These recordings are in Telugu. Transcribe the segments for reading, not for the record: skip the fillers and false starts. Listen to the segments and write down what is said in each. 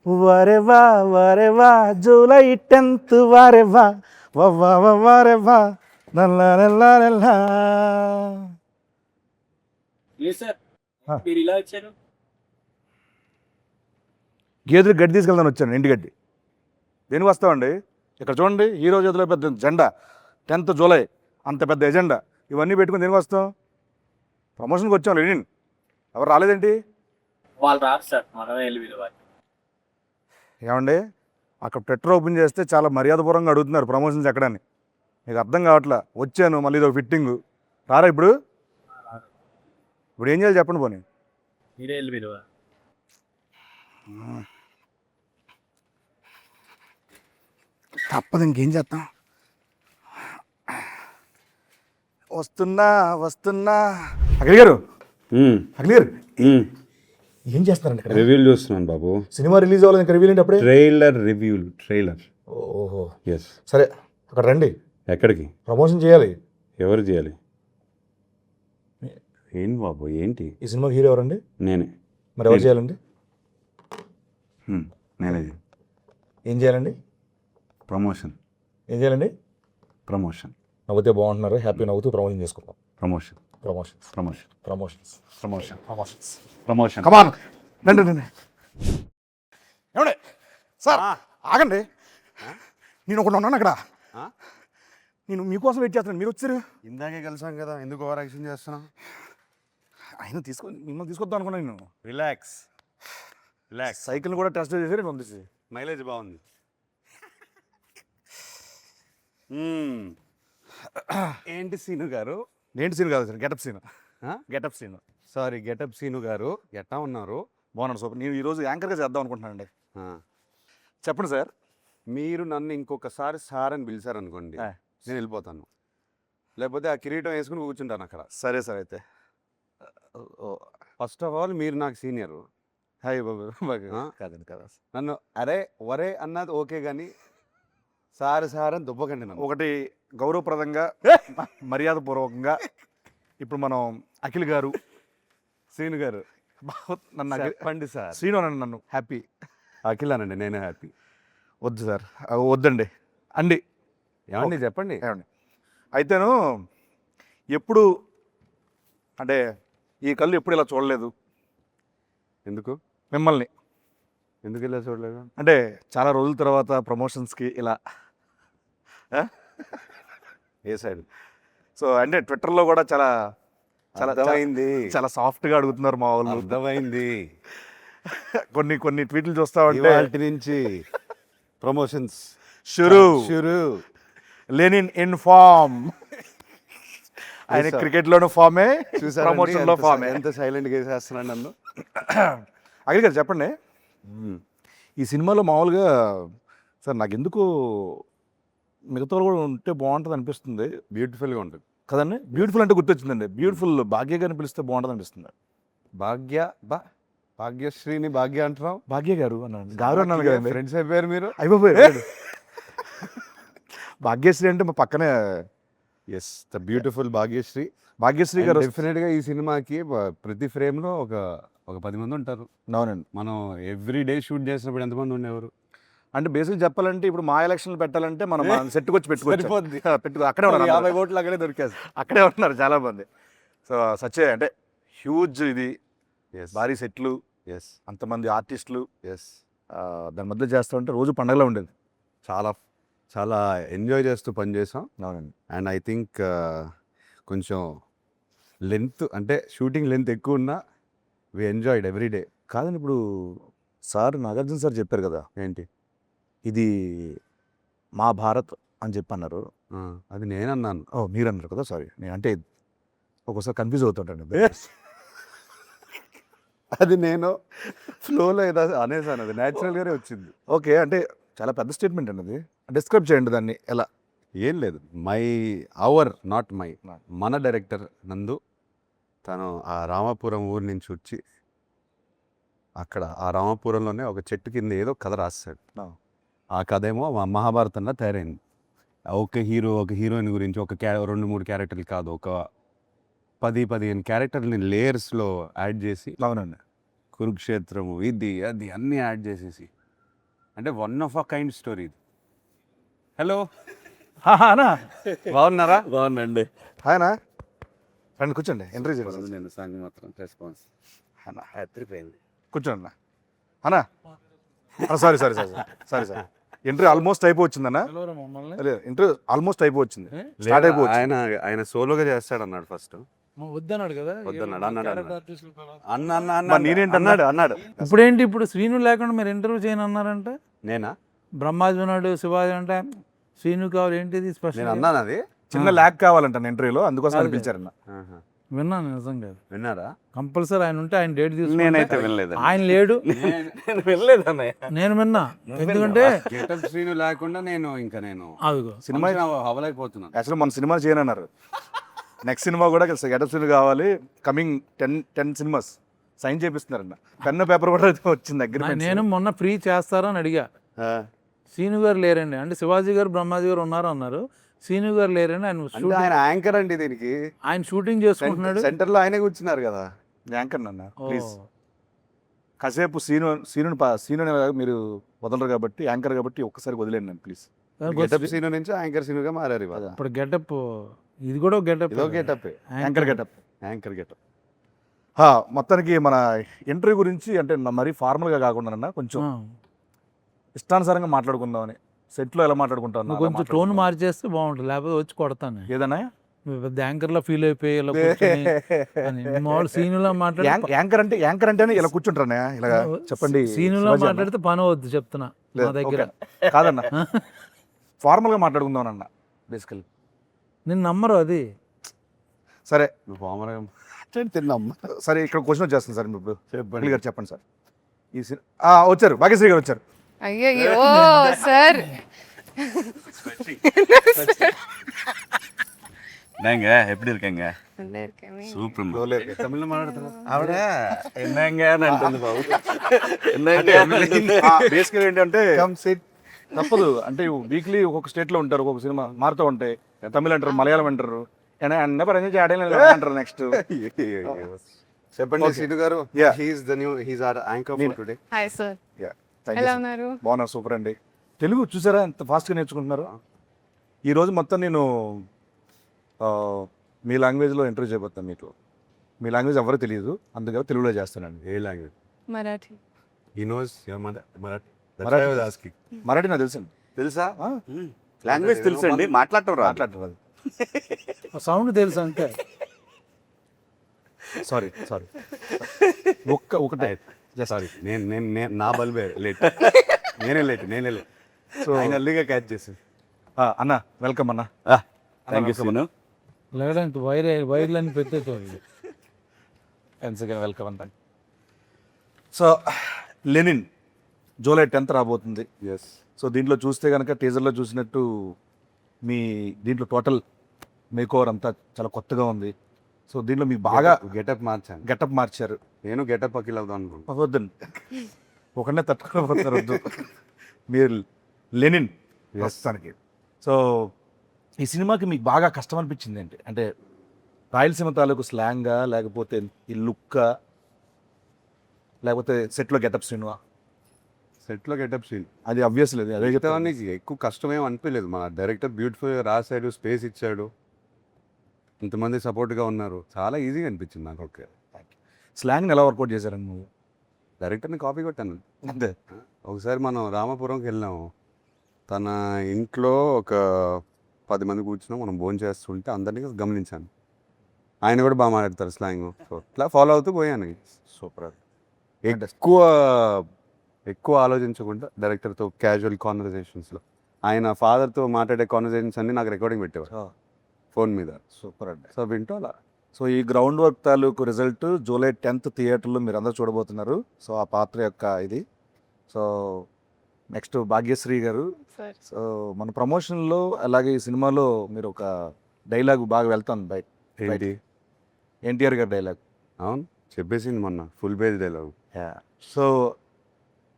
వరే వా జూలై 10th వారే వా వారే వా నల్లా. లేదు సార్, మీరు ఇలా వచ్చారు. గేదెలు గడ్డి తీసుకెళ్దాను వచ్చాను, ఇంటి గడ్డి. దేనికి వస్తామండి? ఇక్కడ చూడండి, హీరో చేతిలో పెద్ద జెండా, 10th జూలై అంత పెద్ద ఎజెండా, ఇవన్నీ పెట్టుకుని దేనికి వస్తాం? ప్రమోషన్కి వచ్చాం. లెనిన్ ఎవరు రాలేదేంటి? వాళ్ళు రారు సార్, మనమే వెళ్ళి పిలవాలి. ఏమండి, అక్కడ ట్విట్టర్ ఓపెన్ చేస్తే చాలా మర్యాదపూర్వకంగా అడుగుతున్నారు ప్రమోషన్స్ ఎక్కడని. మీకు అర్థం కావట్లా. వచ్చాను, మళ్ళీ ఇదో ఫిట్టింగ్. రారా ఇప్పుడు? ఇప్పుడు ఏం చేయాలి చెప్పండి పోనీ. మీరే వెళ్ళి పిలవాలి. తప్పదు, ఇంకేం చేస్తాం. వస్తున్నా. అఖిల్ గారు, ఏం చేస్తున్నారండి ఇక్కడ? రివ్యూలు చూస్తున్నాను బాబు. సినిమా రిలీజ్ అవ్వాలి, ఇంకా రివ్యూ ఏంటి అప్పుడే? ట్రైలర్. ఓహో, ఎస్. సరే అక్కడ రండి. ఎక్కడికి? ప్రమోషన్ చేయాలి. ఎవరు చేయాలి? ఏంటి బాబు, ఏంటి? ఈ సినిమాకి హీరో ఎవరండి? నేనే. మరి ఎవరు చేయాలండి? నేనే. ఏం చేయాలండి? ప్రమోషన్. ఏం చేయాలండి? ప్రమోషన్. నవ్వుతే బాగుంటున్నారు, హ్యాపీ నవ్వుతూ ప్రమోషన్ చేసుకుందాం. ప్రమోషన్. కమాన్ రండి. ఏమండి సార్, ఆగండి. నేను ఒకటి ఉన్నాను అక్కడ. నేను మీకోసం వెయిట్ చేస్తున్నాను, మీరు వచ్చారు. ఇందాకే కలిసాం కదా, ఎందుకు ఓవర్ యాక్షన్ చేస్తున్నావు? ఆయన మిమ్మల్ని తీసుకొద్దాం అనుకున్నాను నేను. రిలాక్స్. సైకిల్ కూడా టెస్ట్ చేసి పంపించి. మైలేజ్ బాగుంది. ఏంటి సీను గారు? ఏంటి సీన్ కాదు sir, getup scene. Sorry, getup Seenu గారు. ఎట్టా ఉన్నారు? బాగున్నాను సూపర్. నేను ఈరోజు యాంకర్గా చేద్దాం అనుకుంటున్నానండి. చెప్పండి సార్. మీరు నన్ను ఇంకొకసారి సార్ అని పిలిచారనుకోండి, నేను వెళ్ళిపోతాను. లేకపోతే ఆ కిరీటం వేసుకుని కూర్చుంటాను అక్కడ. సరే సార్. అయితే ఫస్ట్ ఆఫ్ ఆల్ మీరు నాకు సీనియర్. హాయ్ బాబు. కాదండి కదా, నన్ను అరే వరే అన్నది ఓకే, కానీ సార్ అని దుబ్బకండి నన్ను. ఒకటి గౌరవప్రదంగా మర్యాదపూర్వకంగా ఇప్పుడు మనం అఖిల్ గారు, శ్రీను గారు నన్ను చెప్పండి సార్. శ్రీను అనండి, నన్ను హ్యాపీ. అఖిల్ అనండి, నేనే హ్యాపీ. వద్దు సార్, వద్దండి అండి. ఏమండి చెప్పండి. ఏమండి అయితేను ఎప్పుడు అంటే ఈ కళ్ళు ఎప్పుడు ఇలా చూడలేదు. ఎందుకు మిమ్మల్ని ఎందుకు ఇలా చూడలేదు? అంటే చాలా రోజుల తర్వాత ప్రమోషన్స్కి ఇలా ఏ సైడ్? సో అంటే ట్విట్టర్లో కూడా చాలా అర్థమైంది. చాలా సాఫ్ట్గా అడుగుతున్నారు మా వాళ్ళు. అర్థమైంది. కొన్ని ట్వీట్లు చూస్తా ఉంటే వాటి నుంచి ప్రమోషన్స్ షురు లెనిన్ ఇన్ ఫామ్. ఆయన క్రికెట్లోనూ ఫామే, ప్రమోషన్లో ఫామే. ఎంత సైలెంట్గా వేసేస్తున్నాడు నన్ను. అఖిల్ గారు చెప్పండి, ఈ సినిమాలో మామూలుగా సార్ నాకు ఎందుకు మిగతా కూడా ఉంటే బాగుంటుంది అనిపిస్తుంది. బ్యూటిఫుల్గా ఉంటుంది కదండి. బ్యూటిఫుల్ అంటే గుర్తొచ్చిందండి, బ్యూటిఫుల్ భాగ్య గారిని పిలిస్తే బాగుంటుంది అనిపిస్తుంది. భాగ్యశ్రీని భాగ్య అంటున్నావు? భాగ్య గారు అన్నాను, గారు అన్నాను కదా. ఫ్రెండ్స్ అయిపోయారు మీరు? అయిపోయారు. భాగ్యశ్రీ అంటే మా పక్కనే. ఎస్, ద బ్యూటిఫుల్ భాగ్యశ్రీ గారు. డెఫినెట్గా ఈ సినిమాకి ప్రతి ఫ్రేమ్లో ఒక 10 మంది ఉంటారు. అవునండి. మనం ఎవ్రీ డే షూట్ చేసినప్పుడు ఎంతమంది ఉండేవారు? అంటే బేసిక్ చెప్పాలంటే ఇప్పుడు మా ఎలక్షన్లు పెట్టాలంటే మనం సెట్కి వచ్చి పెట్టుకో అక్కడే ఉన్నారు. 50 ఓట్లు అక్కడే దొరికారు. అక్కడే ఉన్నారు చాలా మంది. సో సచ్చే అంటే హ్యూజ్ ఇది, భారీ సెట్లు, అంతమంది ఆర్టిస్టులు, దాని మధ్య చేస్తూ ఉంటే రోజు పండగలా ఉండేది. చాలా ఎంజాయ్ చేస్తూ పనిచేసాం. అవునండి. అండ్ ఐ థింక్ కొంచెం లెంత్ అంటే షూటింగ్ లెంత్ ఎక్కువ ఉన్నా వి ఎంజాయ్డ్ ఎవ్రీ డే. కాదండి, ఇప్పుడు సార్ నాగార్జున సార్ చెప్పారు కదా, ఏంటి ఇది మా భారత్ అని చెప్పి అన్నారు. అది నేను అన్నాను. మీరు అన్నారు కదా, సారీ. నేను అంటే ఒక్కోసారి కన్ఫ్యూజ్ అవుతుంటాను. అది నేను ఫ్లోలో ఏదో అనేసాను, అది న్యాచురల్గానే వచ్చింది. ఓకే, అంటే చాలా పెద్ద స్టేట్మెంట్ అండి అది. డిస్క్రైబ్ చేయండి దాన్ని ఎలా. ఏం లేదు, మన డైరెక్టర్ నందు తను ఆ రామాపురం ఊరి నుంచి వచ్చి అక్కడ ఆ రామాపురంలోనే ఒక చెట్టు కింద ఏదో కథ రాస్తాడు. ఆ కథ ఏమో మహాభారతంలో తయారైంది. ఒక హీరోయిన్ గురించి 2-3 క్యారెక్టర్లు కాదు, ఒక 10-15 క్యారెక్టర్ని లేయర్స్లో యాడ్ చేసి, అవునండి, కురుక్షేత్రము ఇది అది అన్నీ యాడ్ చేసేసి అంటే one of a kind story. Hello, అనా బాగున్నారా? బాగుందండి. ఆయన రండి కూర్చోండి, ఎంట్రీ చేయండి. నేను సాంగ్ మాత్రం రెస్పాన్స్ అన్నా ఎత్తిపోయింది. కూర్చోండి అన్నా. Sorry sorry sorry sorry sir, entry almost అయిపోవచ్చిందన్నా. ఇంటర్వ్యూ ఆల్మోస్ట్ అయిపోవచ్చింది, స్టార్ట్ అయిపోవచ్చు. ఆయన సోలోగా చేస్తాడు అన్నాడు ఫస్ట్. వద్దన్నాడు కదా. వద్దన్నాడు, అన్నాడు మరి నేనేంటి అన్నాడు. ఇప్పుడేంటి, ఇప్పుడు శ్రీను లేకుండా మీరు ఇంటర్వ్యూ చేయను అన్నారంటే, నేనా? బ్రహ్మాజీ ఉన్నాడు, శివాజీ అంటే శ్రీను కావాలి, ఏంటిది నేను స్పెషల్? అన్నాను అది. చిన్న ల్యాక్ కావాలంట ఇంటర్వ్యూలో, అందుకోసం అదే. అనిపించారన్న. ఆహా. విన్నాను నిజంగా. విన్నారా? కంపల్సరీ ఆయన ఉంటే ఆయన డేట్ తీసుకుంటే. నేనైతే వినలేదు. ఆయన లేడు, నేను వెళ్ళలేదు అన్నయ్య. నేను విన్నా. ఎందుకంటే గెటప్ శ్రీను లేకుండా నేను అదిగో సినిమా అవలేకపోతున్నాను. యాక్చువల్లీ మన సినిమా చేయనన్నారు. నెక్స్ట్ సినిమా కూడా గెటప్ సీన్ కావాలి, కమింగ్ 10 సినిమాస్ సైన్ చేపిస్తున్నారన్న. పెన్ పేపర్ కూడా వచ్చింది దగ్గర. నేను మొన్న ఫ్రీ చేస్తారని అడిగా. శ్రీను గారు లేరండి అంటే, శివాజీ గారు బ్రహ్మాజీ గారు ఉన్నారు అన్నారు. శ్రీను గారు లేరండి, ఆయన అంటే షూటింగ్, ఆయన యాంకర్ అండి దీనికి. ఆయన షూటింగ్ చేసుకుంటున్నాడు. సెంటర్ లో ఆయనే కూర్చున్నారు కదా. యాంకర్ అన్న ఓ, ప్లీజ్ కాసేపు సీను మీరు వదలరు కాబట్టి, యాంకర్ కాబట్టి ఒక్కసారి వదిలేండి నన్ను ప్లీజ్. గెటప్ సీను నుంచి యాంకర్ సీనుగా మారారు ఇవాళ. ఇప్పుడు గెటప్, ఇది కూడా గెటప్. ఇదో getup, anchor getup. Anchor getup. మొత్తానికి మన ఇంటర్వ్యూ గురించి అంటే మరీ ఫార్మల్గా కాకుండా అన్న, కొంచెం ఇష్టానుసారంగా మాట్లాడుకుందామని. సెట్లో ఎలా మాట్లాడుకుంటాను నువ్వు కొంచెం టోన్ మార్చేస్తే బాగుంటుంది, లేకపోతే వచ్చి కొడతాను. ఏదన్నా నువ్వు పెద్ద యాంకర్ లో ఫీల్ అయిపోయి ఇలా కూర్చొని అని. మామూలు సీనులా మాట్లాడి, యాంకర్ అంటేనే ఇలా కూర్చుంటారా ఇలా చెప్పండి. సీనులా శివాజీ అన్న. మాట్లాడితే పని అవద్దు చెప్తున్నా లేదు, నా దగ్గర. ఓకే. కాదన్న ఫార్మల్గా మాట్లాడుకుందాం అన్న బేసికల్. నిన్ను నమ్మరు అది. సరే నువ్వు పామరం తిన్నాం. సరే, ఇక్కడ క్వశ్చన్ వచ్చేస్తుంది సార్. మీరు చెప్పండి. గారు చెప్పండి సార్. ఈ వచ్చారు, భాగ్యశ్రీ గారు వచ్చారు. ஐயோ சார் என்னங்க எப்படி இருக்கீங்க? நல்லா இருக்கேன். சூப்பர். తమిళ మాట్లాడుతున్నా ఆవిడ என்னங்க అని అంటుంది బాబు. బేసికల్ ఏంటంటే తప్పదు అంటే, వీక్లీ ఒక్కొక్క స్టేట్ లో ఉంటారు, ఒక్కొక్క సినిమా మారుతూ ఉంటాయి. తమిళ అంటారు, మలయాళం అంటారు, అన్న పని చేయడం అంటారు. నెక్స్ట్ చెప్పండి సీను గారు. Yeah. He's our anchor for today. Hi sir, ఎలా ఉన్నారు? బాగున్నారు, సూపర్ అండి. తెలుగు చూసారా ఎంత ఫాస్ట్గా నేర్చుకుంటున్నారు. ఈరోజు మొత్తం నేను మీ లాంగ్వేజ్లో ఇంటర్వ్యూ చేయబోతాను. మీకు మీ లాంగ్వేజ్ ఎవరో తెలియదు, అందుకని తెలుగులో చేస్తానండి. ఏ language? Marathi. He knows your mother Marathi. Marathi నాకు తెలుసండి. తెలుసా? లాంగ్వేజ్ తెలుసండి, మాట్లాడటం రాదు. మాట్లాడరు. సౌండ్ తెలుసు అంటే. సారీ ఒకటే సారీ, నేను నా బల్బే లేట్. నేనే లేట్. సో ఆయన అల్లిగా క్యాచ్ చేసి. అన్న వెల్కమ్ అన్న. Thank you Seenu. లేదంటే వైర్లని పెట్టేటోళ్ళు. వెల్కమ్ అంత. సో లెనిన్ జూలై 10th రాబోతుంది. ఎస్. సో దీంట్లో చూస్తే కనుక టీజర్లో చూసినట్టు మీ దీంట్లో టోటల్ మేకోవర్ అంతా చాలా కొత్తగా ఉంది. సో దీంట్లో మీకు బాగా గెటప్ మార్చాను. గెటప్ మార్చారు. నేను గెటప్ అఖిల్ అవుదాం అనుకుంటున్నాను. వద్దండి, ఒకనే తట్టుకోకపోతారు, వద్దు. మీరు లెనిన్ ప్రస్తుతానికి. సో ఈ సినిమాకి మీకు బాగా కష్టం అనిపించింది ఏంటి అంటే, రాయలసీమ తాలూకు స్లాంగా, లేకపోతే ఈ లుక్కా, లేకపోతే సెట్లో గెటప్ సినిమా? సెట్లో గెటప్ సీన్ అది అబ్వియస్ లేదు, అదే చెప్తాను. నీకు ఎక్కువ కష్టమేం అనిపించలేదు. మన డైరెక్టర్ బ్యూటిఫుల్గా రాశాడు, స్పేస్ ఇచ్చాడు, ఇంతమంది సపోర్ట్గా ఉన్నారు. చాలా ఈజీగా అనిపించింది నాకు. ఓకే, స్లాంగ్ని ఎలా వర్కౌట్ చేశారండి నువ్వు? డైరెక్టర్ని కాపీ కొట్టాను అంతే. ఒకసారి మనం రామాపురంకి వెళ్ళాము. తన ఇంట్లో ఒక 10 మంది కూర్చున్నాం, మనం భోజనం చేస్తుంటే అందరినీ గమనించాను. ఆయన కూడా బాగా మాట్లాడతారు స్లాంగ్. సో ఇట్లా ఫాలో అవుతూ పోయాను. సూపర్. ఎక్కువ ఆలోచించకుండా డైరెక్టర్తో క్యాజువల్ కాన్వర్జేషన్స్లో ఆయన ఫాదర్తో మాట్లాడే కాన్వర్జేషన్స్ అన్నీ నాకు రికార్డింగ్ పెట్టేవారు ఫోన్ మీద. సూపర్ అండి. సో వింటూ అలా. సో ఈ గ్రౌండ్ వర్క్ తాలూకు రిజల్ట్ జూలై 10th థియేటర్లో మీరు అందరూ చూడబోతున్నారు. సో ఆ పాత్ర యొక్క ఇది. సో నెక్స్ట్ భాగ్యశ్రీ గారు. సార్ సో మన ప్రమోషన్లో అలాగే ఈ సినిమాలో మీరు ఒక డైలాగ్ బాగా వెళ్తాను బయట. ఏంటి? ఎన్టీఆర్ గారి డైలాగ్. అవును, చెప్పేసింది మొన్న ఫుల్ పేజ్ డైలాగ్. సో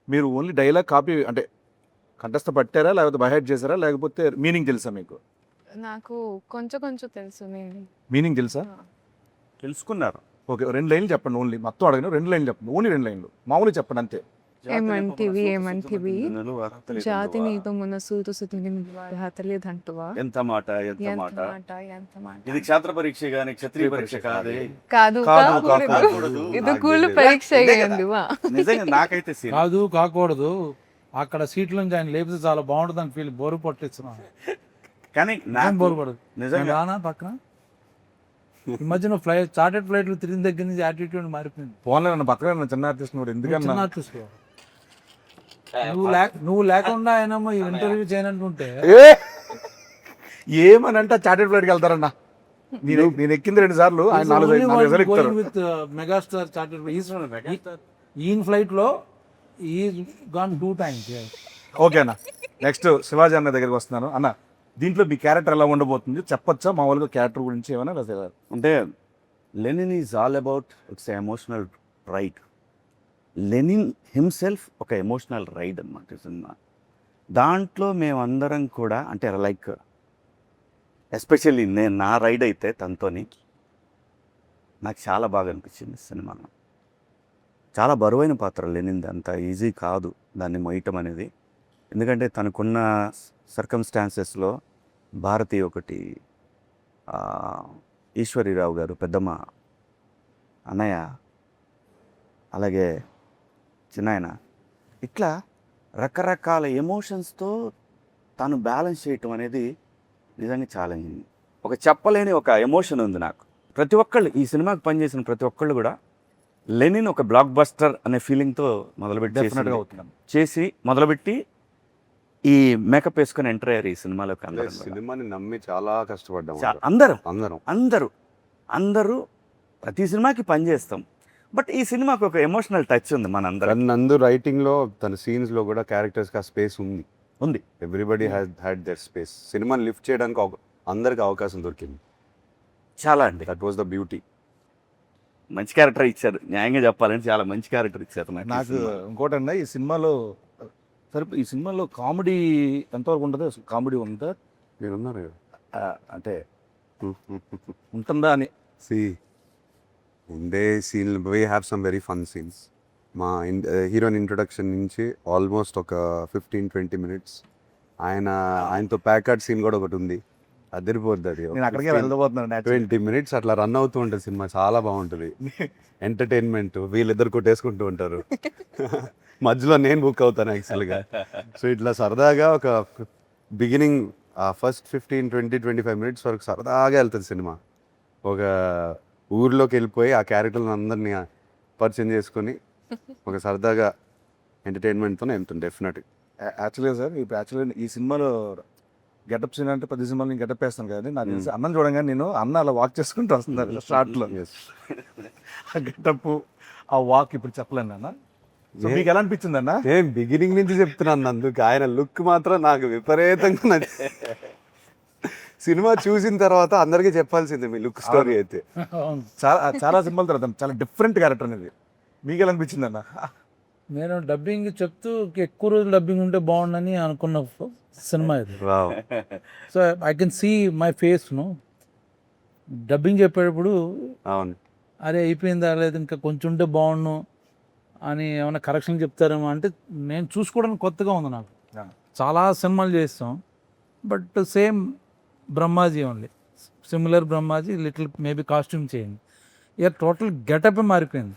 మీరు ఓన్లీ డైలాగ్ కాపీ అంటే కంఠస్థ పట్టారా, లేకపోతే బైహైడ్ చేశారా, లేకపోతే మీనింగ్ తెలుసా మీకు? నాకు కొంచెం తెలుసు. మీనింగ్ తెలుసా? తెలుసుకున్నారు. ఓకే, 2 లైన్లు చెప్పండి ఓన్లీ. మొత్తం అడగను, 2 లైన్లు చెప్పండి. ఓన్లీ 2 లైన్లు మామూలుగా చెప్పండి అంతే. ఏమంటివి జాతి నీతో మొన్న సూతు తెలియదంటువా ఎంత మాట ఎంత ఎంత మాట మాట ఎంత మాట ఇది క్షేత్ర పరీక్ష గాని క్షత్రియ పరీక్ష కాదే కాదు కాదు, కాకూడదు. ఇది కూలు పరీక్ష అయ్యండివా నిజంగా నాకైతే సీన్ కాదు కాకూడదు, అక్కడ సీట్ల నుంచి ఆయన లేపితే చాలా బాగుంటుంది అని ఫీల్ బోరు పట్టిస్తున్నాను. కానీ ఏం నాకు బోరు పడదు. నిజంగా నేను రానా పక్కన ఈ మధ్యన చార్టెడ్ ఫ్లైట్లు తిరిగిన దగ్గర నుంచి యాటిట్యూడ్ మారిపోయింది. ఫోన్లో నన్ను పక్కన చిన్న ఆర్టిస్ట్ కూడా ఎందుకన్నా చిన్న artist గా. నువ్వు లేకుండా ఆయన ఇంటర్వ్యూ చేయనంటుంటే ఏమని అంటే చార్టెడ్ ఫ్లైట్కి వెళ్తారన్నా. నేను ఎక్కింది 2 సార్లు, ఆయన 4 సార్లు ఎక్కుతారు. విత్ మెగాస్టార్ చార్టెడ్ ఈయన ఫ్లైట్ లో ఈ గాన్ 2 times. ఓకే అన్న, నెక్స్ట్ శివాజీ అన్న దగ్గరికి వస్తున్నాను. అన్న, దీంట్లో మీ క్యారెక్టర్ ఎలా ఉండబోతుంది చెప్పొచ్చా? మామూలుగా క్యారెక్టర్ గురించి ఏమైనా రాసేదా? అంటే Lenin is all about its emotional ride. Lenin himself ఒక ఎమోషనల్ రైడ్ అనమాట సినిమా. దాంట్లో మేమందరం కూడా అంటే లైక్ ఎస్పెషల్లీ నేను నా రైడ్ అయితే తనతోని నాకు చాలా బాగా అనిపించింది సినిమాలో. చాలా బరువైన పాత్ర లెనిన్ది, అంత ఈజీ కాదు దాన్ని మోయటం అనేది. ఎందుకంటే తనకున్న సర్కమ్స్టాన్సెస్లో భారతి ఒకటి, ఈశ్వరీరావు గారు పెద్దమ్మ, అన్నయ్య, అలాగే చిన్నాయన, ఇట్లా రకరకాల ఎమోషన్స్తో తను బ్యాలెన్స్ చేయటం అనేది నిజంగా ఛాలెంజింగ్. ఒక చెప్పలేని ఒక ఎమోషన్ ఉంది నాకు. ప్రతి ఒక్కళ్ళు ఈ సినిమాకి పనిచేసిన ప్రతి ఒక్కళ్ళు కూడా లెనిన్ ఒక బ్లాక్ బస్టర్ అనే ఫీలింగ్తో డెఫినెట్గా అవుతున్నాం. చేసి మొదలుపెట్టి ఈ మేకప్ వేసుకొని ఎంటర్ అయ్యారు ఈ సినిమాలోకి అందరూ కూడా. సినిమాని నమ్మి చాలా కష్టపడ్డాం అందరూ అందరం. అందరూ అందరూ ప్రతి సినిమాకి పనిచేస్తాం, బట్ ఈ సినిమాకి ఒక ఎమోషనల్ టచ్ ఉంది మనందరం. నందు రైటింగ్ లో తన సీన్స్ లో కూడా క్యారెక్టర్స్ కి ఆ స్పేస్ ఉంది. Everybody had there space. సినిమాని లిఫ్ట్ చేయడానికి అందరికి అవకాశం దొరికింది. చాలా అండి, దట్ వాస్ ద బ్యూటీ. మంచి క్యారెక్టర్ ఇచ్చారు. న్యాయంగా చెప్పాలంటే చాలా మంచి క్యారెక్టర్ ఇచ్చారు నాకు ఇంకోటండి, ఈ సినిమాలో సరే ఈ సినిమాలో కామెడీ ఎంతవరకు ఉంటుంది? అసలు కామెడీ ఉందా? మీరున్నారు అంటే ఉంటుందా అని. ఉండే scene we have some very fun scenes. మా హీరోయిన్ ఇంట్రొడక్షన్ నుంచి ఆల్మోస్ట్ ఒక 15-20 minutes ఆయనతో ప్యాకర్డ్ సీన్ కూడా ఒకటి ఉంది. అదిరిపోద్ది అది. నేను అక్కడికే వెళ్ళబోతున్నాను. 20 minutes అట్లా రన్ అవుతూ ఉంటుంది సినిమా. చాలా బాగుంటుంది. ఎంటర్టైన్మెంట్. వీళ్ళిద్దరు కొట్టేసుకుంటూ ఉంటారు. మధ్యలో నేను బుక్ అవుతాను యాక్చువల్గా. సో ఇట్లా సరదాగా ఒక బిగినింగ్ ఫస్ట్ 15-20-25 minutes వరకు సరదాగా వెళ్తుంది సినిమా. ఒక ఊర్లోకి వెళ్ళిపోయి ఆ క్యారెక్టర్లను అందరినీ పరిచయం చేసుకొని ఒక సరదాగా ఎంటర్టైన్మెంట్తోనే వెళ్తుంది డెఫినెట్గా. యాక్చువల్గా సార్, ఇప్పుడు యాక్చువల్గా ఈ సినిమాలో గెటప్ సీన్ అంటే 10 సినిమాలు నేను గెటప్ వేస్తాను కదా. నాకు తెలిసి అన్నం చూడంగానే నేను అన్న అలా వాక్ చేసుకుంటూ వస్తున్నారు షార్ట్లో. ఆ గెటప్, ఆ వాక్ ఇప్పుడు చెప్పలేను అన్న. సో మీకు ఎలా అనిపించింది అన్న? నేను బిగినింగ్ నుంచి చెప్తున్నాను అందుకు. ఆయన లుక్ మాత్రం నాకు విపరీతంగా నచ్చింది. సినిమా చూసిన తర్వాత అందరికీ చెప్పాల్సిందే మీ లుక్ స్టోరీ అయితే. చాలా సినిమాల తర్వాత చాలా డిఫరెంట్ క్యారెక్టర్ అనేది. మీకు ఎలా అనిపించింది అన్న? నేను డబ్బింగ్ చెప్తూ ఎక్కువ రోజులు డబ్బింగ్ ఉంటే బాగుండని అనుకున్న సినిమా ఇది. So I can see my face dubbing చెప్పేటప్పుడు. అవును, అరే అయిపోయిందా, లేదు ఇంకా కొంచెం ఉంటే బాగుండు అని ఏమైనా కరెక్షన్ చెప్తారేమో అంటే నేను చూసుకోవడానికి కొత్తగా ఉంది నాకు. చాలా సినిమాలు చేస్తాం, but same Brahmaji only, similar Brahmaji, little maybe costume change. ఇక టోటల్ గెటప్ మారిపోయింది.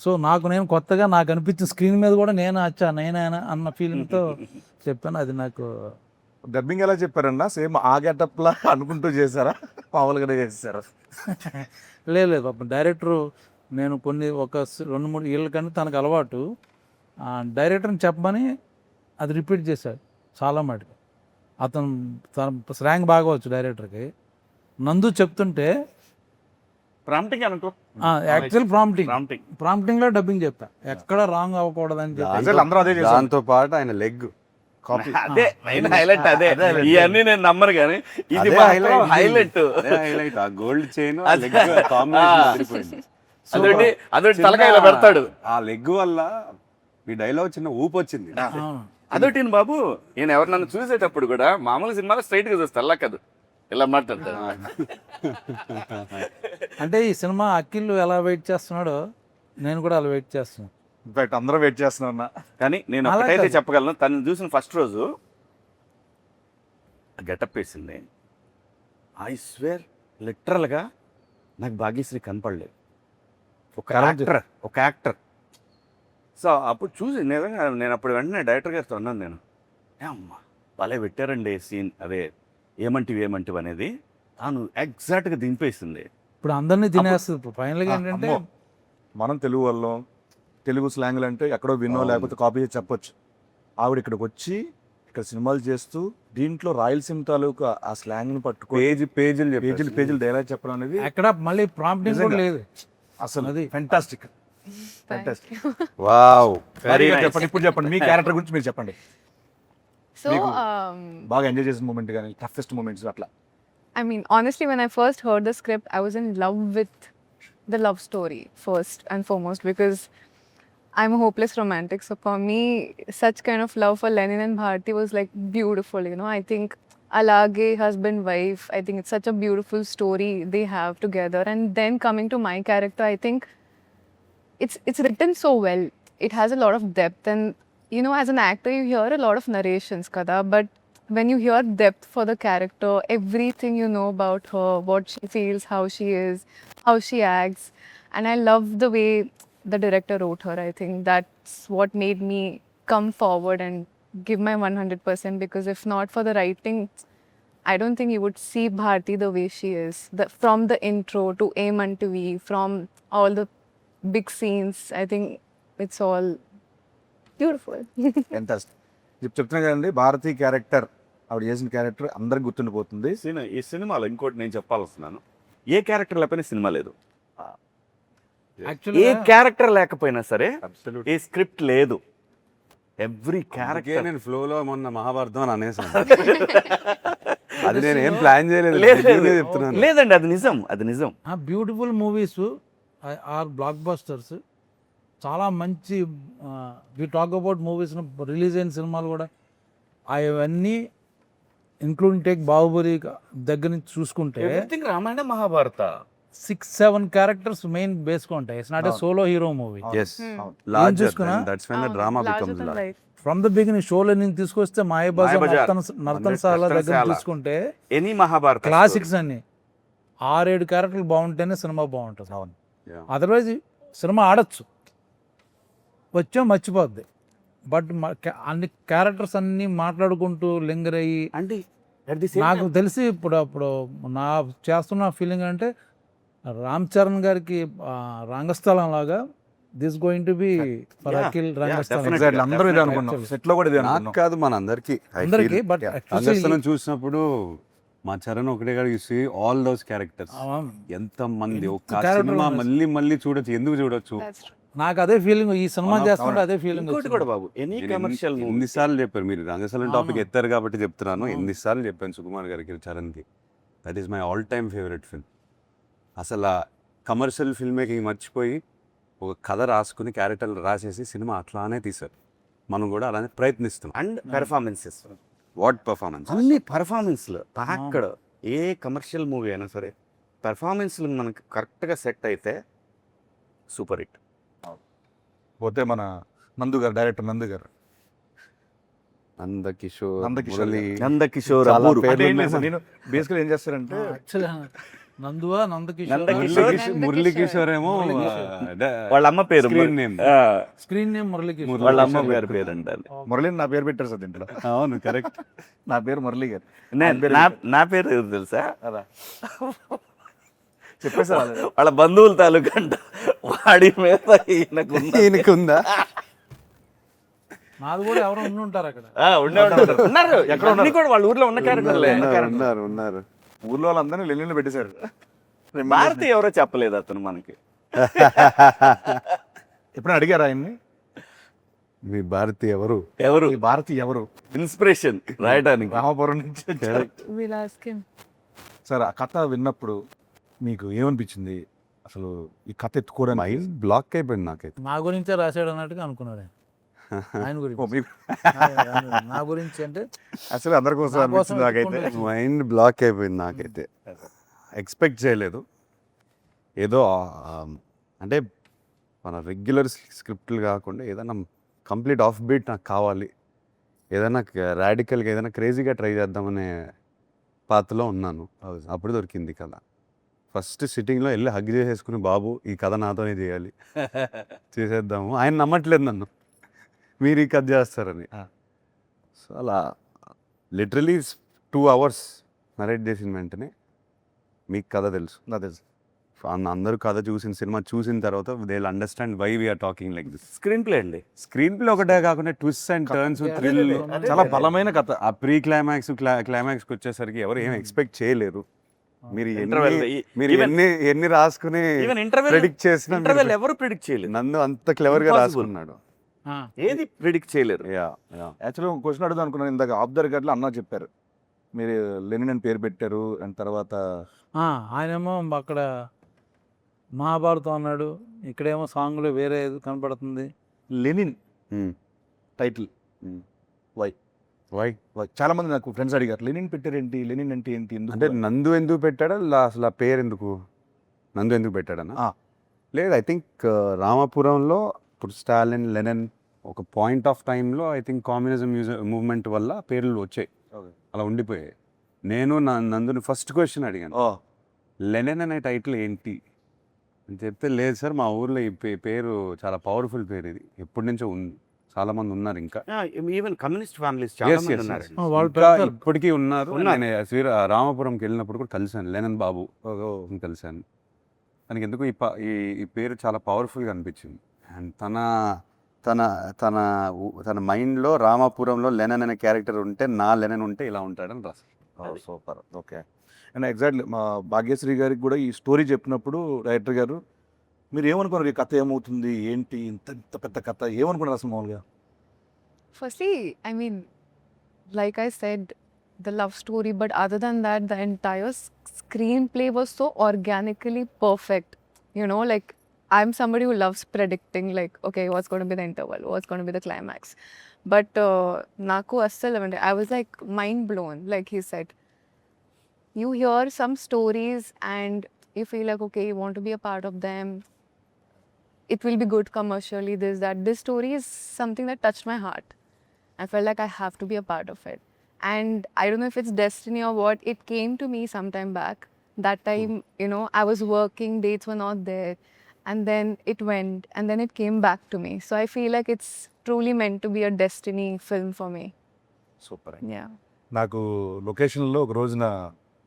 సో నేను కొత్తగా నాకు అనిపించిన స్క్రీన్ మీద కూడా నేనే అన్న ఫీలింగ్తో చెప్పాను. అది నాకు. డబ్బింగ్ ఎలా చెప్పారన్నా? సేమ్ ఆ గెటప్లా అనుకుంటూ చేశారా, మామూలుగానే చేశారా? లేదు పాపం డైరెక్టరు, నేను ఒక 2-3 ఏళ్ళ కానీ తనకు అలవాటు డైరెక్టర్ని చెప్పమని అది రిపీట్ చేశాడు చాలా మటుకు. తన స్లాంగ్ బాగా వచ్చు డైరెక్టర్కి. నందు చెప్తుంటే ప్రాంప్టింగ్ అనుకో, యాక్చువల్ ప్రాంప్టింగ్లో డబ్బింగ్ చెప్పా, ఎక్కడ రాంగ్ అవ్వకూడదని చెప్పి. అందరూ అదే చేశారు. దాంతో పాటు ఆయన లెగ్ కాపీ. అదే హైలైట్. అదే ఇవన్నీ నేను నమ్మను కానీ ఇది హైలైట్. ఆ గోల్డ్ చైన్ అదొకటి తలకాయలో పెడతాడు. ఆ లెగ్ వల్ల ఈ డైలాగ్ చిన్న ఊపు వచ్చింది. అదొకటి బాబు. నేను ఎవరు నన్ను చూసేటప్పుడు కూడా మామూలు సినిమాలో స్ట్రైట్ గా చూస్తా, అలా కాదు ఇలా మాట్లాడతాడు. అంటే ఈ సినిమా అఖిల్ ఎలా వెయిట్ చేస్తున్నాడో నేను కూడా అలా వెయిట్ చేస్తున్నాను. ఇన్ఫాక్ట్ అందరూ వెయిట్ చేస్తున్నాం అన్న. కానీ నేను అలా ఒకటైతే కాదు. చెప్పగలను, తను చూసిన ఫస్ట్ రోజు గెటప్ వేసింది, ఐ స్వేర్ లిటరల్గా నాకు భాగ్యశ్రీ కనపడలేదు. ఒక యాక్టర్. సో అప్పుడు చూసి నిజంగా నేను అప్పుడు వెంటనే డైరెక్టర్ గారితో అన్నాను, నేను అమ్మా భలే పెట్టారండి సీన్, అదే ఏమంటివి అనేది తాను ఎగ్జాక్ట్గా దింపేసింది. ఇప్పుడు అందరినీ తినేస్తుంది. ఇప్పుడు ఫైనల్గా ఏంటంటే అమ్మో, మనం తెలుగు వాళ్ళం, తెలుగు స్లాంగ్లు అంటే ఎక్కడో విన్నో లేకపోతే కాపీ చేసి చెప్పొచ్చు. ఆవిడ ఇక్కడికి వచ్చి ఇక్కడ సినిమాలు చేస్తూ దీంట్లో రాయలసీమ తాలూకు ఆ స్లాంగ్ని పట్టుకో పేజీలు డైలాగ్ చెప్పడం అనేది ఎక్కడ మళ్ళీ ప్రాంప్టింగ్ కూడా లేదు అసలు అది. ఫెంటాస్టిక్. వావ్. చెప్పండి, ఇప్పుడు చెప్పండి మీ క్యారెక్టర్ గురించి మీరు చెప్పండి. So, బాగా ఎంజాయ్ చేసిన మూమెంట్ కానీ టఫెస్ట్ మూమెంట్స్ అట్లా. I mean, honestly, when I first heard the script, I was in love with the love story first and foremost because I'm a hopeless romantic. So for me, such kind of love for Lenin and Bharti was like beautiful. You know, I think Alage, husband, wife. I think it's such a beautiful story they have together. And then coming to my character, I think it's written so well. It has a lot of depth, and you know, as an actor, you hear a lot of narrations, kada. But when you hear depth for the character, everything you know about her, what she feels, how she is, how she acts, and I love the way the director wrote her. I think that's what made me come forward and give my 100% because if not for the writing, I don't think you would see Bharti the way she is. From the intro to Aim Unto V, from all the big scenes, I think it's all beautiful. Fantastic. చెప్తున్నా కదండి, భారతీ క్యారెక్టర్ ఆవిడ చేసిన క్యారెక్టర్ అందరికి గుర్తుండిపోతుంది. ఈ సినిమాలో ఇంకోటి నేను చెప్పాల్స్తున్నాను, ఏ క్యారెక్టర్ లేకపోయినా సినిమా లేదు. ఏ యాక్చువల్గా క్యారెక్టర్ లేకపోయినా సరే ఏ స్క్రిప్ట్ లేదు. ఎవ్రీ అందుకే క్యారెక్టర్ నేను ఫ్లోలో మొన్న మహాభారతం అని అనేసాను. అది నేను ఏం ప్లాన్ చేయలేదు, లేదు, genuine గా చెప్తున్నాను. లేదండి, అది నిజం. ఆ beautiful movies are blockbusters. చాలా మంచి we talk about movies release అయిన సినిమాలు కూడా అవన్నీ ఇంక్లూడింగ్ టేక్ బాహుబలి దగ్గర నుంచి చూసుకుంటే everything Ramayana Mahabharata 6-7 characters main బేస్గా ఉంటాయి. It's not a solo hero movie. Yes. Larger చూసుకున్నా? than, that's when the drama Larger becomes than large. life. From the beginning షోలో నేను తీసుకొస్తే మాయబజార్, మాయాబజార్, నర్తనశాల దగ్గర నర్తనశాల. తీసుకుంటే ఎనీ మహాభారత క్లాసిక్స్ అన్ని 6-7 క్యారెక్టర్లు బాగుంటేనే సినిమా బాగుంటుంది. అవును. Yeah. అదర్వైజ్ సినిమా ఆడచ్చు, వచ్చా మర్చిపోద్ది. బట్ అన్ని క్యారెక్టర్స్ అన్ని మాట్లాడుకుంటూ లింగర్ అయ్యి అంటే at the same నాకు time- తెలిసి ఇప్పుడు నా చేస్తున్న ఫీలింగ్ అంటే రామ్ చరణ్ గారికి రంగస్థలం లాగా this going to be for Yeah, Akhil yeah, Rangasthalam. definitely. Exactly. అందరూ ఇదే అనుకున్నాం, Actually. సెట్ లో కూడా ఇదే నాకు అనుకున్నాం. కాదు మన అందరికి అందరికి బట్ రంగస్థలం చూసినప్పుడు మా చరణ్ ఒకటే కాదు, you see all those characters. ఎంత మంది ఒక character సినిమా unnecessary. మళ్ళీ చూడొచ్చు, ఎందుకు చూడొచ్చు? That's true. నాకు అదే ఫీలింగ్ ఈ సినిమా అవునా? చేస్తుంటే అదే ఫీలింగ్ ఇంకోటి కూడా బాబు, ఎనీ నేను కమర్షియల్ మూవీ ఎన్నిసార్లు చెప్పారు మీరు రంగస్థలం టాపిక్ అవును. ఎత్తారు కాబట్టి చెప్తున్నాను. అవును. ఎన్నిసార్లు చెప్పాను సుకుమార్ గారికి, చరణ్కి, that is my all time favourite film. అసలు కమర్షియల్ ఫిల్మ్ మేకింగ్ మర్చిపోయి ఒక కథ రాసుకుని క్యారెక్టర్లు రాసేసి సినిమా అట్లానే తీశారు. మనం కూడా అలానే ప్రయత్నిస్తున్నాం. And performances, what performance! అన్ని పెర్ఫార్మెన్స్లు అక్కడ ఏ కమర్షియల్ మూవీ అయినా సరే పెర్ఫార్మెన్స్లు మనకు కరెక్ట్గా సెట్ అయితే సూపర్ హిట్. పోతే మన నందు గారు, డైరెక్టర్ నందు గారు, నందకిషోర్, నందకిషోర్ మురళి, నందకిషోర్, చాలా అబ్బూరు. పేర్లు అంటే ఏం ఉన్నాయి. లేదు సార్, నేను బేసికల్ ఏం చేస్తారంటే యాక్చువల్లీ నందువా నందకిషోర్ మురళి కిషోర్ ఏమో వాళ్ళ అమ్మ పేరు Screen name. Screen name Murali Kishore. వాళ్ళ అమ్మ గారి పేరు అంటారు. మురళి నా పేరు పెట్టారు సార్ దీంట్లో. అవును, కరెక్ట్. నా పేరు మురళి గారు. నా పేరు ఎవరు తెలుసా? అదా చెప్పేసారు. వాళ్ళ బంధువుల తాలూకు అంట. వాడి మీద ఈయనకుందా? నాది కూడా ఎవరో ఉండి ఉంటారు అక్కడ. ఉన్నారు ఎక్కడ ఉన్నారు కూడా వాళ్ళ ఊర్లో ఉన్న క్యారెక్టర్లే. ఉన్నారు. ఊర్లో వాళ్ళందరినీ లెనిన్లు పెట్టేశారు. భారతి ఎవరో చెప్పలేదు అతను మనకి. ఎప్పుడైనా అడిగారు ఆయన్ని, మీ భారతి ఎవరు? ఎవరు ఈ భారతి ఎవరు? ఇన్స్పిరేషన్ రాయడానికి? రామాపురం నుంచి వచ్చారు. We'll ask him. సార్ ఆ కథ విన్నప్పుడు మీకు ఏమనిపించింది? అసలు ఈ కథ ఎత్తుకోవడానికి మైండ్ బ్లాక్ అయిపోయింది నాకైతే. నా గురించే రాశాడు అన్నట్టుగా అనుకున్నాడు ఆయన. ఆయన ఓ, గురించి మీకు నా గురించి అంటే అసలు అందరి కోసం నా కోసం అనిపించింది నాకైతే. ఎత్తుకుంటూ మైండ్ బ్లాక్ అయిపోయింది నాకైతే. ఎక్స్పెక్ట్ చేయలేదు. ఏదో అంటే మన రెగ్యులర్ స్క్రిప్ట్లు కాకుండా ఏదైనా కంప్లీట్ ఆఫ్ బీట్ నాకు కావాలి, ఏదైనా రాడికల్గా ఏదైనా క్రేజీగా ట్రై చేద్దామనే పాత్రలో ఉన్నాను. అప్పుడు దొరికింది కథ. ఫస్ట్ సిట్టింగ్లో వెళ్ళి హగ్ చేసేసుకుని, బాబు ఈ కథ నాతోనే చేయాలి, చేసేద్దాము. ఆయన నమ్మట్లేదు నన్ను, మీరు ఈ కథ చేస్తారని. సో అలా లిటరలీ 2 hours నరేట్ చేసిన వెంటనే మీకు కథ తెలుసు, నాకు తెలుసు. అందరూ కథ చూసిన సినిమా చూసిన తర్వాత they will understand why we're talking like this. Screenplay అండి. స్క్రీన్ ప్లే ఒకటే కాకుండా ట్విస్ట్ అండ్ టర్న్స్, థ్రిల్, చాలా బలమైన కథ. ఆ ప్రీ క్లైమాక్స్ క్లైమాక్స్కి వచ్చేసరికి ఎవరు ఏం ఎక్స్పెక్ట్ చేయలేరు. మీరు Interval, మీరు even- ఎన్ని రాసుకుని ఈవెన్ ఇంటర్వెల్ ప్రెడిక్ట్ చేసిన ఇంటర్వెల్ ఎవరు ప్రిడిక్ట్ చేయలేదు. నన్ను అంత క్లెవర్గా Impossible. రాసుకున్నాడు. ఏది ప్రిడిక్ట్ చేయలేరు. యా యాక్చువల్గా క్వశ్చన్ అడుగుదాం అనుకున్నాను. ఇందాక ఆఫ్ ద రికార్డ్లో అన్న చెప్పారు మీరు లెనిన్ అని పేరు పెట్టారు, అండ్ తర్వాత ఆయనేమో అక్కడ మహాభారతం అన్నాడు, ఇక్కడేమో సాంగ్లో వేరే ఏదో కనపడుతుంది. లెనిన్ టైటిల్ వై వై చాలా మంది నాకు ఫ్రెండ్స్ అడిగారు లెనిన్ పెట్టారేంటి, లెనిన్ అంటే ఏంటి, ఎందుకు అంటే నందు ఎందుకు పెట్టాడా, అసలు ఆ పేరు ఎందుకు, నందు ఎందుకు పెట్టాడనా? ఆ. లేదు, ఐ థింక్ రామాపురంలో ఇప్పుడు స్టాలిన్, లెనిన్ ఒక పాయింట్ ఆఫ్ టైంలో ఐ థింక్ కమ్యూనిజం మూవ్మెంట్ వల్ల పేర్లు వచ్చాయి, Okay. అలా ఉండిపోయాయి. నేను నందుని ఫస్ట్ క్వశ్చన్ అడిగాను, ఓ లెనిన్ అనే టైటిల్ ఏంటి అని చెప్తే, లేదు సార్ మా ఊర్లో ఈ పేరు చాలా పవర్ఫుల్ పేరు, ఇది ఎప్పటి నుంచో ఉంది, చాలా మంది ఉన్నారు ఇంకా. ఈవెన్ కమ్యూనిస్ట్ ఫ్యామిలీస్ చాలా Yes, మంది yes, ఉన్నారు. yes. వాళ్ళు ఇంకా పెడతారు. ఇప్పటికీ ఉన్నారు. ఉన్నారు. నేను రామాపురంకి వెళ్ళినప్పుడు కూడా కలిశాను లెనిన్ బాబు కలిశాను. తనకి ఎందుకు ఈ పేరు చాలా పవర్ఫుల్గా అనిపించింది. అండ్ తన తన తన మైండ్లో రామాపురంలో లెనిన్ అనే క్యారెక్టర్ ఉంటే, నా లెనిన్ ఉంటే ఇలా ఉంటాడని రాశారు. సూపర్. ఓకే. అండ్ ఎగ్జాక్ట్లీ మా భాగ్యశ్రీ గారికి కూడా ఈ స్టోరీ చెప్పినప్పుడు డైరెక్టర్ గారు మీరు ఏమనుకున్నారు, ఈ కథ ఏమవుతుంది ఏంటి, ఇంత ఇంత పెద్ద కథ ఏమనుకున్నారు అసలు మామూలుగా? Firstly, I mean, like I said, the love story, but other than that, the entire screenplay was so organically perfect. You know, like I'm somebody who loves predicting, like, okay, what's going to be the interval, what's going to be the climax. But naku assal I was like mind blown. Like he said, you hear some stories and you feel like, okay, you want to be a part of them. It will be good commercially, this, that. This story is something that touched my heart. I felt like I have to be a part of it. And I don't know if it's destiny or what, it came to me sometime back. That time, you know, I was working, dates were not there. And then it went, and then it came back to me. So I feel like it's truly meant to be a destiny film for me. Super. Yeah. నాకు లొకేషన్లో ఒక రోజున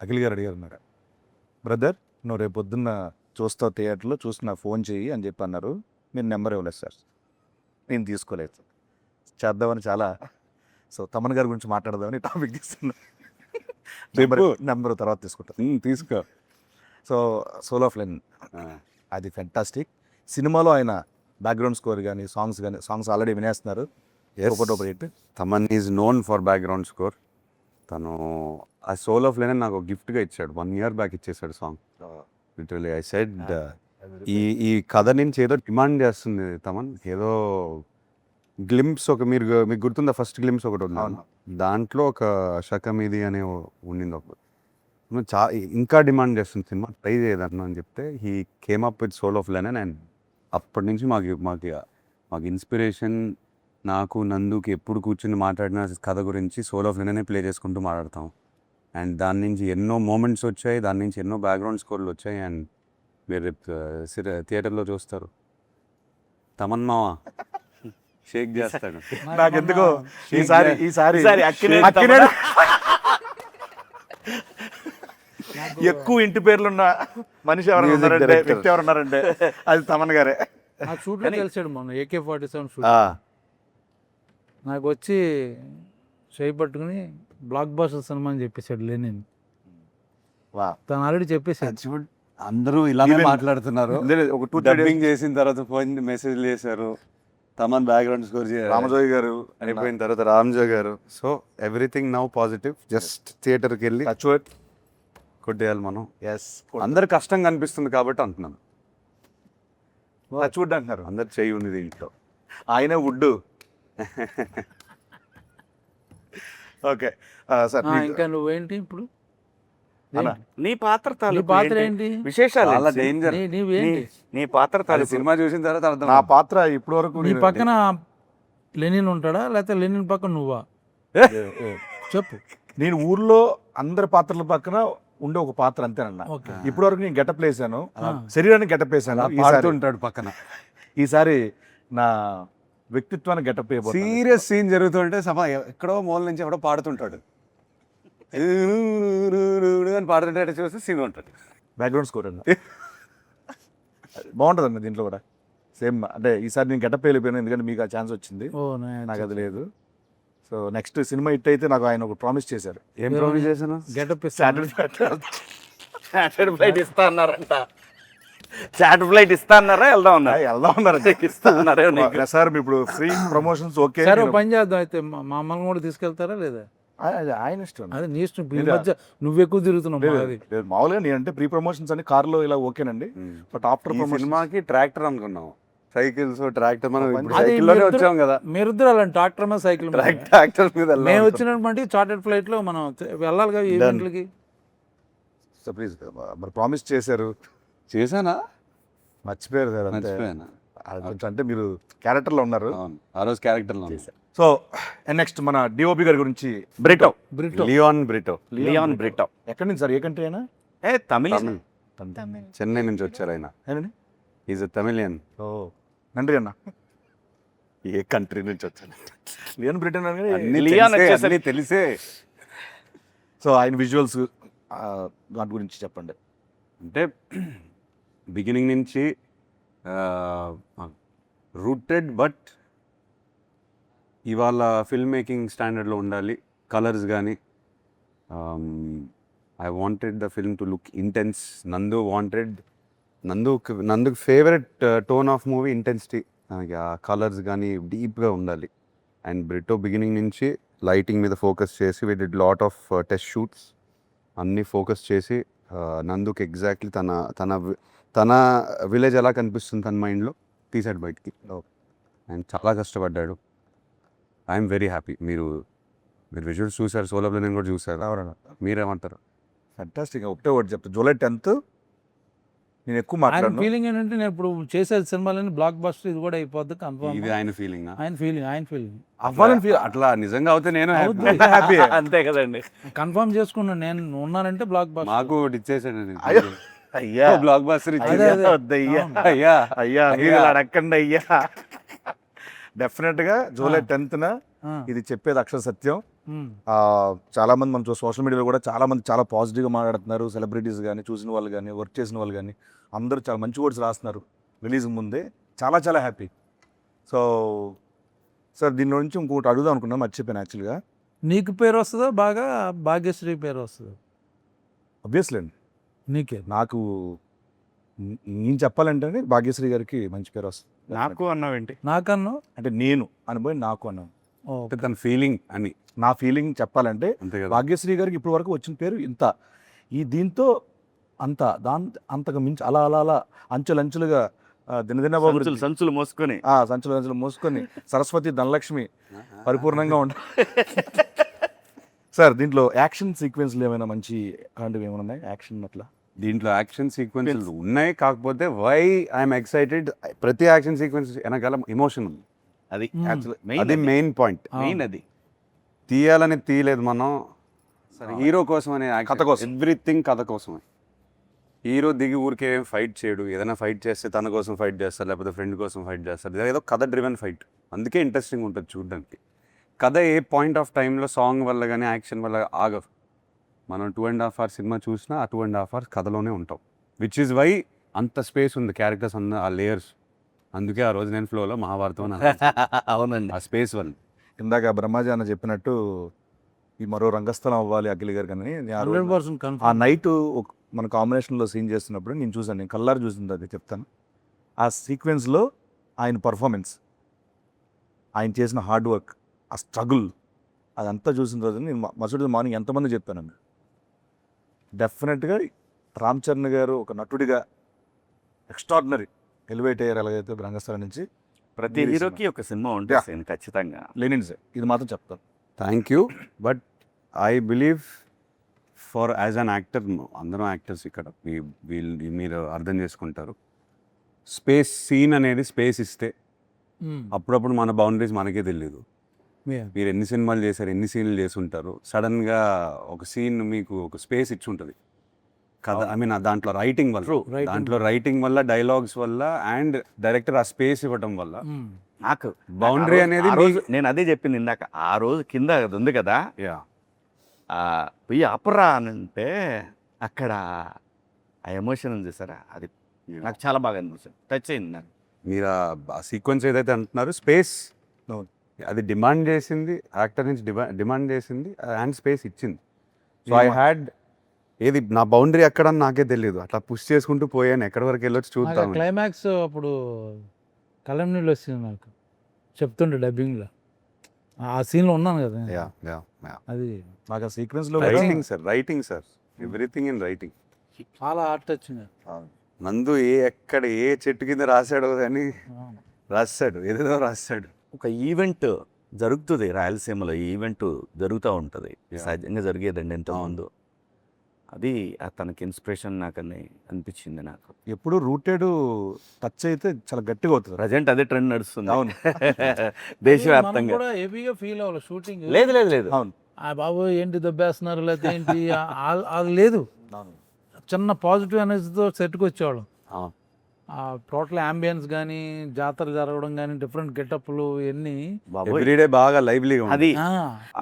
అఖిల్ గారు అడిగారు, నాకు బ్రదర్ నువ్వు రేపు పొద్దున్న చూస్తావు థియేటర్లో, చూసి నాకు ఫోన్ చేయి అని చెప్పి అన్నారు. మీరు నెంబర్ ఇవ్వలేదు సార్, నేను తీసుకోలేదు. చేద్దామని చాలా, సో తమన్ గారి గురించి మాట్లాడదామని టాపిక్ తీసుకున్నా. నెంబర్ తర్వాత తీసుకుంటా. తీసుకో. సో సోల్ ఆఫ్ లెనిన్ అది ఫెంటాస్టిక్. సినిమాలో ఆయన బ్యాక్గ్రౌండ్ స్కోర్ కానీ సాంగ్స్ ఆల్రెడీ వినేస్తున్నారు. ఒకటి Thaman is known for background score. తను ఆ సోల్ ఆఫ్ లెనిన్ నాకు గిఫ్ట్గా ఇచ్చాడు, 1 year బ్యాక్ ఇచ్చేసాడు సాంగ్. లిటరలీ ఐ సెడ్ ఈ కథ నుంచి ఏదో డిమాండ్ చేస్తుంది తమన్, ఏదో గ్లింప్స్ మీకు గుర్తుందా, ఫస్ట్ గ్లింప్స్ ఒకటి ఉంది, దాంట్లో ఒక శకమిది అనే ఉండింది ఒకటి, ఇంకా డిమాండ్ చేస్తుంది సినిమా, ట్రై చేయదన్నా అని చెప్తే he came up with soul of Lenin. And అప్పటి నుంచి మాకు ఇన్స్పిరేషన్. నాకు నందుకి ఎప్పుడు కూర్చుని మాట్లాడిన కథ గురించి సోల్ ఆఫ్ లెనినే ప్లే చేసుకుంటూ మాట్లాడతాం. అండ్ దాని నుంచి ఎన్నో మూమెంట్స్ వచ్చాయి, దాని నుంచి ఎన్నో బ్యాక్గ్రౌండ్ స్కోర్లు వచ్చాయి. అండ్ మీరు థియేటర్లో చూస్తారు, తమన్ మావ షేక్ చేస్తాడు. నాకెందుకో ఈసారి ఎక్కువ ఇంటి పేర్లున్న మనిషి ఎవరైనా ఉన్నారంటే, వ్యక్తి ఎవరు ఉన్నారంటే అది తమన్ గారే. ఆ షూట్లో కలిసాడు మొన్న AK-47 షూట్. నాకు వచ్చి చేయి పట్టుకుని బ్లాక్ బాస్టర్ సినిమా అని చెప్పేశాడు లెనిన్. తను ఆల్రెడీ చెప్పేసాడు. అందరూ ఇలానే మాట్లాడుతున్నారు. ఒక 2-3 డబ్బింగ్ చేసిన తర్వాత ఫోన్ మెసేజ్ చేశారు, తమన్ బ్యాక్గ్రౌండ్ స్కోర్ రామజోయ్ గారు అయిపోయిన తర్వాత రామ్జో గారు. So everything now positive. Just థియేటర్కి వెళ్ళి కొట్టేయాలి మనం. అందరు కష్టంగా అనిపిస్తుంది కాబట్టి అంటున్నాను. చూడ్డారు అందరు చెయ్యి ఉంది దీంట్లో. ఆయన వుడ్. ఓకే సార్, ఇంకా నువ్వేంటి ఇప్పుడు అన్న, నీ పాత్ర నీ తాలూకు పాత్ర ఏంటి? ఏంటి విశేషాలు చాలా ఏంటి? డేంజర్. నీవేంటి నీ పాత్ర అది తాలూకు సినిమా చూసిన తర్వాత అర్థం నా పాత్ర ఇప్పటి వరకు నీ పక్కన లెనిన్ ఉంటాడా లేకపోతే లెనిన్ పక్కన నువ్వా చెప్పు. నేను ఊర్లో అందరి పాత్రల పక్కన ఉండే ఒక పాత్ర అంతేనన్న. ఓకే. ఇప్పటి వరకు నేను గెటప్ వేసాను, ఆ. శరీరాన్ని గెటప్ వేసాను. పాడుతుంటాడు పక్కన. ఈసారి నా వ్యక్తిత్వాన్ని గెటప్ వేయబోతున్నాను. సీరియస్ సీన్ జరుగుతుంటే ఎక్కడో మూల నుంచి ఎవడో పాడుతుంటాడు అని పాడుతుంటే చూస్తే సీన్ ఉంటుంది. బ్యాక్గ్రౌండ్ స్కోర్ అన్న బాగుంటుంది అన్న దీంట్లో కూడా సేమ్. అంటే ఈసారి నేను గెటప్ వెళ్ళిపోయాను ఎందుకంటే మీకు ఆ ఛాన్స్ వచ్చింది, ఓ నాకు అది లేదు. సో నెక్స్ట్ సినిమా హిట్ అయితే నాకు ఆయన ఒక ప్రామిస్ చేశారు. ఏం ప్రామిస్ చేశాను? గెటప్ చార్టెడ్ ఫ్లైట్ ఇస్తా అన్నారంట. చార్టెడ్ ఫ్లైట్ ఇస్తా అన్నారా? వెళ్దాం అన్నారు. వెళ్దాం ఉన్నారు. ఇస్తా అన్నారే నీకు? సార్ ఇప్పుడు ఫ్రీ ప్రమోషన్స్ ఓకే. సరే ఓ పని చేద్దాం అయితే మా అమ్మల్ని కూడా తీసుకెళ్తారా లేదా? ఆయన ఇష్టం. అదే నీ ఇష్టం. ఈ మధ్య నువ్వు ఎక్కువ తిరుగుతున్నావు లేదు, అది. లేదు, మామూలుగా నేనంటే ప్రీ ప్రమోషన్స్ అని కార్లో ఇలా ఓకేనండి, బట్ ఆఫ్టర్ ఈ ప్రమోషన్ సినిమాకి ట్రాక్టర్ అనుకున్నాం, సైకిల్స్ ట్రాక్టర్. మనం ఇప్పుడు అది సైకిల్లోనే మీరిద్దరు- వచ్చాం కదా, మీరిద్దరు అలాంటి ట్రాక్టర్ మీద సైకిల్ మీద. ట్రాక్టర్ మీద మేము వచ్చినటువంటి చార్టెడ్ ఫ్లైట్ లో మనం వెళ్ళాలి కదా ఈవెంట్లకి. ప్లీజ్ మరి ప్రామిస్ చేశారు, చేశానా? మర్చిపోయారు సార్. అంతే మర్చిపోయానా? అది కొంచెం అంటే మీరు క్యారెక్టర్లో ఉన్నారు. అవును, ఆ రోజు క్యారెక్టర్లో సో నెక్స్ట్ మన డిఓపి గారి గురించి బ్రిటో, బ్రిటో. లియోన్ బ్రిటో. లియాన్ బ్రిటో. ఎక్కడి నుంచి సార్, ఏ కంట్రీ అయినా? తమిళ. Tamil. చెన్నై నుంచి వచ్చారు ఆయన. ఏనండి? Is a Tamilian. ఓ నండ్రి అన్న. ఏ కంట్రీ నుంచి వచ్చాను? లియన్ బ్రిటన్ అని. లియాన్ వచ్చేసరికి- అన్నీ తెలిసే. సో ఆయన విజువల్స్ దాని గురించి చెప్పండి. అంటే బిగినింగ్ నుంచి రూటెడ్, బట్ ఇవాళ ఫిల్మ్ మేకింగ్ స్టాండర్డ్లో ఉండాలి. కలర్స్ కానీ I wanted the film to look intense. నందుకు favourite tone of movie intensity. మనకి ఆ కలర్స్ కానీ డీప్గా ఉండాలి. అండ్ బ్రిటో బిగినింగ్ నుంచి లైటింగ్ మీద ఫోకస్ చేసి we did lot of test shoots అన్నీ ఫోకస్ చేసి నందుకు ఎగ్జాక్ట్లీ తన విలేజ్ ఎలా కనిపిస్తుంది తన మైండ్లో తీసాడు బయటికి. అండ్ చాలా కష్టపడ్డాడు. I'm very happy. మీరు విజువల్స్ చూసారు, సోలో నేను కూడా చూసారు. అవునా? మీరేమంటారు? ఫ్యాంటాస్టిక్. ఒకటే ఒకటి చెప్తాను, జూలై 10th నేను ఎక్కువ ఆయన మాట్లాడను. ఫీలింగ్ ఏంటంటే నేను ఇప్పుడు చేసే సినిమాలని బ్లాక్ బస్టర్ ఇది కూడా అయిపోద్ది కన్ఫర్మ్. ఇది ఆయన ఫీలింగ్. ఆయన ఫీలింగ్ అవ్వాలని ఫీల్ అట్లా నిజంగా అవుతే నేను అవుద్ది. హ్యాపీ. అంతే కదండి. కన్ఫర్మ్ చేసుకున్నాను నేను ఉన్నానంటే బ్లాక్ బస్టర్. మాకు ఇచ్చేసాడు. అయ్యో, అయ్యా బ్లాక్ బాస్టర్ అదే, ఇచ్చేది. అదే. వద్దయ్యా, అవును. అయ్యా అయ్యా మీరు ఇలా అడగండి అయ్యా. డెఫినెట్ గా జూలై 10th ఆ. ఇది చెప్పేది అక్షర సత్యం. ఉమ్. చాలా మంది మనం సోషల్ మీడియాలో కూడా చాలా మంది చాలా పాజిటివ్గా మాట్లాడుతున్నారు. సెలబ్రిటీస్ కానీ, చూసిన వాళ్ళు కానీ, వర్క్ చేసిన వాళ్ళు కానీ అందరూ చాలా మంచి వర్డ్స్ రాస్తున్నారు రిలీజ్ ముందే. చాలా చాలా హ్యాపీ. సో సార్ దీని నుంచి ఇంకొకటి అడుగుదాం అనుకున్నాను, మర్చిపోయాను యాక్చువల్గా. నీకు పేరు వస్తుందా బాగా, భాగ్యశ్రీ పేరు వస్తుందా? అబ్వియస్లీ అండి, నీకే. నాకు నేను చెప్పాలంటే భాగ్యశ్రీ గారికి మంచి పేరు వస్తుంది. నాకు అన్నావేంటి? నాకన్నా అంటే నేను అనుభవం నాకు అన్నాను. అంటే తన ఫీలింగ్ అని నా ఫీలింగ్ చెప్పాలంటే అంతే కదా. భాగ్యశ్రీ గారికి ఇప్పటి వరకు వచ్చిన పేరు ఇంత, ఈ దీంతో అంత అంతకు మించి అలా అలా అలా అంచెలంచెలుగా దినదిన సంచులు మోసుకొని సంచులు అంచులు మోసుకొని సరస్వతి ధనలక్ష్మి పరిపూర్ణంగా ఉండ. సార్ దీంట్లో యాక్షన్ సీక్వెన్స్లు ఏమైనా మంచి అలాంటివి ఏమైనా ఉన్నాయి? యాక్షన్ అట్లా దీంట్లో యాక్షన్ సీక్వెన్సెస్ ఉన్నాయి, కాకపోతే వై ఐఎమ్ ఎక్సైటెడ్, ప్రతి యాక్షన్ సీక్వెన్స్ వెనకాల ఎమోషన్ ఉంది. అది అది మెయిన్ పాయింట్. మెయిన్ అది తీయాలని తీయలేదు మనం, హీరో కోసం అనే కథ కోసం. ఎవ్రీథింగ్ కథ కోసమే. హీరో దిగి ఊరికే ఫైట్ చేయడు. ఏదైనా ఫైట్ చేస్తే తన కోసం ఫైట్ చేస్తారు, లేకపోతే ఫ్రెండ్ కోసం ఫైట్ చేస్తారు. ఏదో కథ డ్రివెన్ ఫైట్, అందుకే ఇంట్రెస్టింగ్ ఉంటుంది చూడడానికి. కథ ఏ పాయింట్ ఆఫ్ టైంలో సాంగ్ వల్ల కానీ యాక్షన్ వల్ల ఆగదు. మనం 2.5 hours సినిమా చూసినా ఆ 2.5 hours కథలోనే ఉంటాం. విచ్ ఈజ్ వై అంత స్పేస్ ఉంది క్యారెక్టర్స్ అన్న ఆ లేయర్స్. అందుకే ఆ రోజు నేను ఫ్లోలో మహాభారతం అని అన్నాను. అవునండి. ఆ స్పేస్ వల్ల. ఇందాక బ్రహ్మాజీ అన్న చెప్పినట్టు ఈ మరో రంగస్థలం అవ్వాలి అఖిల్ గారు కానీ ఆ రోజు 100% ఆ కన్ఫర్మ్. నైట్ మన కాంబినేషన్లో సీన్ చేస్తున్నప్పుడు నేను చూసాను, నేను కల్లారు చూసింది అది చెప్తాను. ఆ సీక్వెన్స్లో ఆయన పర్ఫార్మెన్స్, ఆయన చేసిన హార్డ్ వర్క్, ఆ స్ట్రగుల్ అదంతా చూసిన రోజు నేను మరుసటి మార్నింగ్ ఎంతమంది చెప్పానండి. డెఫినెట్గా రామ్ చరణ్ గారు ఒక నటుడిగా ఎక్స్ట్రాడినరీ ఎలివేట్ అయ్యారు. ఎలాగైతే రంగస్థలం నుంచి ప్రతి హీరోకి ఒక సినిమా ఉంటుంది ఖచ్చితంగా. లెనిన్స్ ఇది మాత్రం చెప్తాను. Thank you. But I believe for as an actor అందరం యాక్టర్స్ ఇక్కడ వీళ్ళు మీరు అర్థం చేసుకుంటారు. సీన్ అనేది స్పేస్ ఇస్తే అప్పుడప్పుడు మన బౌండరీస్ మనకే తెలియదు. మీరు ఎన్ని సినిమాలు చేశారు, ఎన్ని సీన్లు చేసి ఉంటారు, సడన్గా ఒక సీన్ మీకు ఒక స్పేస్ ఇచ్చి ఉంటుంది కదా. ఐ మీన్ దాంట్లో రైటింగ్ వల్ల డైలాగ్స్ వల్ల అండ్ డైరెక్టర్ ఆ స్పేస్ ఇవ్వడం వల్ల నాకు బౌండరీ అనేది నేను అదే చెప్పింది ఇందాక. ఆ రోజు కింద అది ఉంది కదా, పోయి అపరా అని అంటే అక్కడ ఆ ఎమోషన్ ఉంది చూసారా, అది నాకు చాలా బాగా అనిపిస్తుంది, టచ్ అయింది నాకు. మీరు ఆ సీక్వెన్స్ ఏదైతే అంటున్నారో స్పేస్ అది డిమాండ్ చేసింది, యాక్టర్ నుంచి డిమాండ్ చేసింది అండ్ స్పేస్ ఇచ్చింది. సో ఐ హ్యాడ్ ఏది నా బౌండరీ ఎక్కడని నాకే తెలియదు, అట్లా పుష్ చేసుకుంటూ పోయాను, ఎక్కడి వరకు వెళ్ళొచ్చు చూద్దాం. క్లైమాక్స్ అప్పుడు కలం నీళ్ళు వచ్చింది నాకు, చెప్తుండే డబ్బింగ్లో ఆ సీన్లో ఉన్నాను కదా. అది నాకు ఆ సీక్వెన్స్లో writing sir everything in writing. చాలా ఆర్ట్ వచ్చింది. నందు ఎక్కడ ఏ చెట్టు కింద రాశాడో అని రాస్తాడు, ఏదేదో రాస్తాడు. ఒక ఈవెంట్ జరుగుతుంది రాయలసీమలో, ఈ ఈవెంట్ జరుగుతూ ఉంటుంది, సహజంగా జరిగేదండి ఇంతకుముందు. అది తనకి ఇన్స్పిరేషన్ నాకని అనిపించింది నాకు. ఎప్పుడు రూటెడ్ టచ్ అయితే చాలా గట్టిగా అవుతుంది. ప్రజెంట్ అదే ట్రెండ్ నడుస్తుంది. అవును. దేశవ్యాప్తంగా కూడా హెవీగా ఫీల్ అవ్వాలి షూటింగ్. లేదు లేదు లేదు. అవును. ఆ బాబు ఏంటి దెబ్బేస్తున్నారు లేకపోతే ఏంటి అది లేదు. చిన్న పాజిటివ్ ఎనర్జీతో సెట్కి వచ్చేవాళ్ళం. టోటల్ అంబియన్స్ కానీ జాతర జరగడం కానీ డిఫరెంట్ గెటప్లు ఇవన్నీ ఎవ్రీడే బాగా లైవ్లీగా అది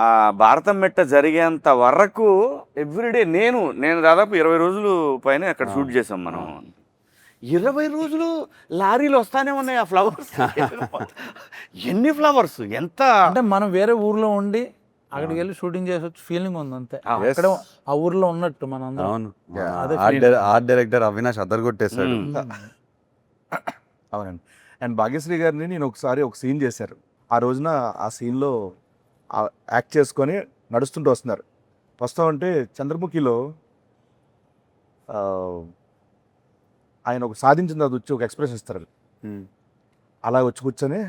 ఆ భారతం మెట్ట జరిగేంత వరకు ఎవ్రీడే నేను దాదాపు 20 రోజులు పైన అక్కడ షూట్ చేసాం మనం. 20 రోజులు లారీలు వస్తానే ఉన్నాయి ఆ ఫ్లవర్స్. ఎన్ని ఫ్లవర్స్, ఎంత అంటే మనం వేరే ఊర్లో ఉండి అక్కడికి వెళ్ళి షూటింగ్ చేసే ఫీలింగ్ ఉంది అంతే. అక్కడ ఆ ఊర్లో ఉన్నట్టు మన అందరం. అవును. ఆర్ట్ డైరెక్టర్ అవినాష్ అదరగొట్టేశాడు. అవునండి. అండ్ భాగ్యశ్రీ గారిని నేను ఒకసారి ఒక సీన్ చేశారు. ఆ రోజున ఆ సీన్లో యాక్ట్ చేసుకొని నడుస్తుంటూ వస్తామంటే చంద్రముఖిలో ఆయన ఒక సాధించిన అది వచ్చి ఒక ఎక్స్ప్రెషన్ ఇస్తారు. అలా వచ్చి కూర్చొని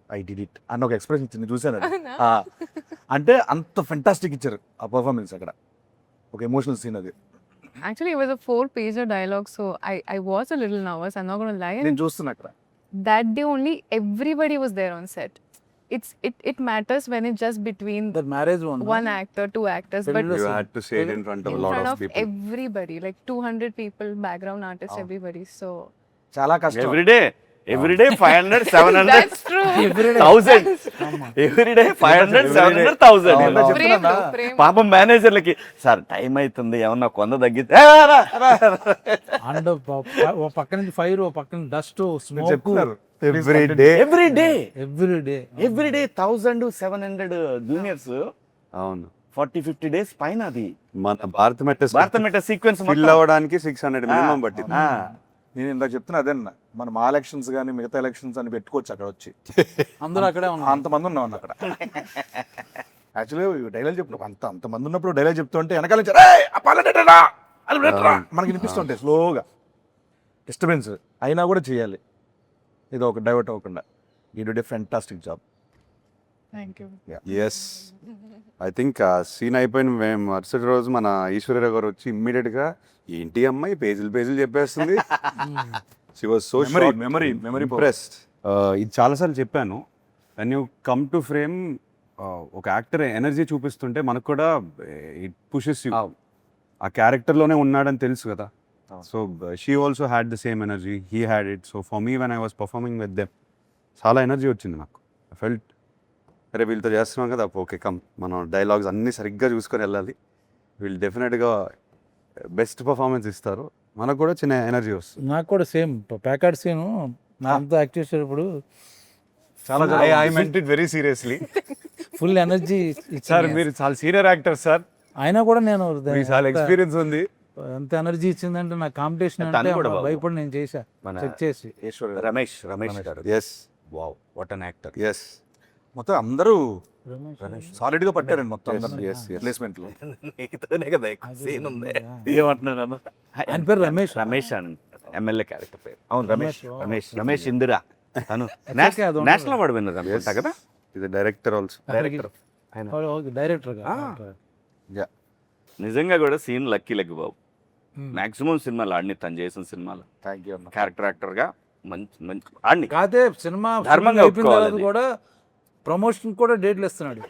ఐ డిడ్ ఇట్ అన్న ఒక ఎక్స్ప్రెషన్ ఇచ్చింది, చూశాను. అంటే అంత ఫెంటాస్టిక్ ఇచ్చారు ఆ పర్ఫార్మెన్స్ అక్కడ, ఒక ఎమోషనల్ సీన్ అది. Actually, it was a 4-pager dialogue, so I was a little nervous. I'm not going to lie. నేను చూస్తున్నా అక్కడ. That day only, everybody was there on set. It matters when it's just between The marriage one actor, 2 actors, But but You had to say it in front of in a lot front of of people. everybody, like 200 people, background artists, everybody. So చాలా కష్టం. Everyday 500, 700, that's true. 1000. Everyday 500, 700, 1000. Frame. పాపం మేనేజర్లకి సార్ టైం అవుతుంది, ఏమన్నా కొంద తగ్గితే అండ్ ఓ పక్క నుంచి ఫైర్, ఓ పక్క నుంచి డస్ట్, స్మోక్. చెప్తున్నారు ఎవ్రీడే 1000-700 జూనియర్స్. అవును. 40-50 days పైన అది మన భారత మెట్ట సీక్వెన్స్ ఫిల్ అవ్వడానికి 600 మినిమం పట్టింది. నేను ఇందాక చెప్తున్నా అదేనా, మన మా ఎలక్షన్స్ కానీ మిగతా ఎలక్షన్స్ అని పెట్టుకోవచ్చు అక్కడ వచ్చి. అందరూ అక్కడే ఉన్నారు. అంతమంది ఉన్నాం అక్కడ. యాక్చువల్లీ డైలాగ్ చెప్పిన అంతమంది ఉన్నప్పుడు డైలాగ్ చెప్తుంటే వెనకాల నుంచి మనకి వినిపిస్తుంటాయి స్లోగా, డిస్టర్బెన్స్ అయినా కూడా చేయాలి, ఇది ఒక డైవర్ట్ అవ్వకుండా. You did a fantastic job. Thank you. Yes, I think ఆ సీన్ అయిపోయిన మేము మరుసటి రోజు మన ఈశ్వర్య గారు వచ్చి ఇమ్మీడియట్గా ఏంటి అమ్మాయి పేజీలు చెప్పేస్తుంది. She was so memory impressed. ఇది చాలాసార్లు చెప్పాను, when you come to frame ఒక యాక్టర్ ఎనర్జీ చూపిస్తుంటే మనకు కూడా ఇట్ పుషెస్ యూ, ఆ క్యారెక్టర్లోనే ఉన్నాడని తెలుసు కదా. So she also had the same energy, he had it. So for me when I was performing with them చాలా ఎనర్జీ వచ్చింది నాకు. ఐ ఫెల్ట్ అరే వీళ్ళతో చేస్తున్నాం కదా, ఓకే కమ్ మనం డైలాగ్స్ అన్నీ సరిగ్గా చూసుకొని వెళ్ళాలి, వీళ్ళు డెఫినెట్గా బెస్ట్ పర్ఫార్మెన్స్ ఇస్తారు, మనకు కూడా చిన్న ఎనర్జీ వస్తుంది. నాకు కూడా సేమ్ ప్యాకెట్ సీను నా అంతా యాక్ట్ చేసేటప్పుడు చాలా I meant it very seriously. Full energy sir మీరు చాలా సీనియర్ యాక్టర్ సార్, అయినా కూడా నేను చాలా ఎక్స్పీరియన్స్ ఉంది. ఎంత ఎనర్జీ ఇచ్చిందంటే నా కాంపిటీషన్ అంటే భయపడి నేను చేశా చెక్ చేసి. రమేష్ గారు. Yes, wow, what an actor. Yes, మొత్తం అందరూ సాలిడ్ గా పట్టారండి మొత్తం ప్లేస్మెంట్ లో. ఏమంటున్నాను, ఆయన పేరు రమేష్. రమేష్ అని ఎమ్మెల్యే క్యారెక్టర్ పేరు. అవును, రమేష్ ఇందిరా. తను అది నేషనల్ అవార్డు విన్నర్ అనుకుంటా కదా. ఇది డైరెక్టర్ ఆల్సో. డైరెక్టర్ డైరెక్టర్ నిజంగా కూడా సీన్ లక్కీ లెగ్ బాబు. Hmm. మాక్సిమం సినిమాలు ఆడిని తను చేసిన సినిమాలు థ్యాంక్ యూ అన్న. క్యారెక్టర్ యాక్టర్గా మంచి మంచి ఆడిని. కాదే సినిమా ధర్మంగా అయిపోయిన తర్వాత ఒప్పుకోవాలి. కూడా ప్రమోషన్ కూడా డేట్లు ఇస్తున్నాడు.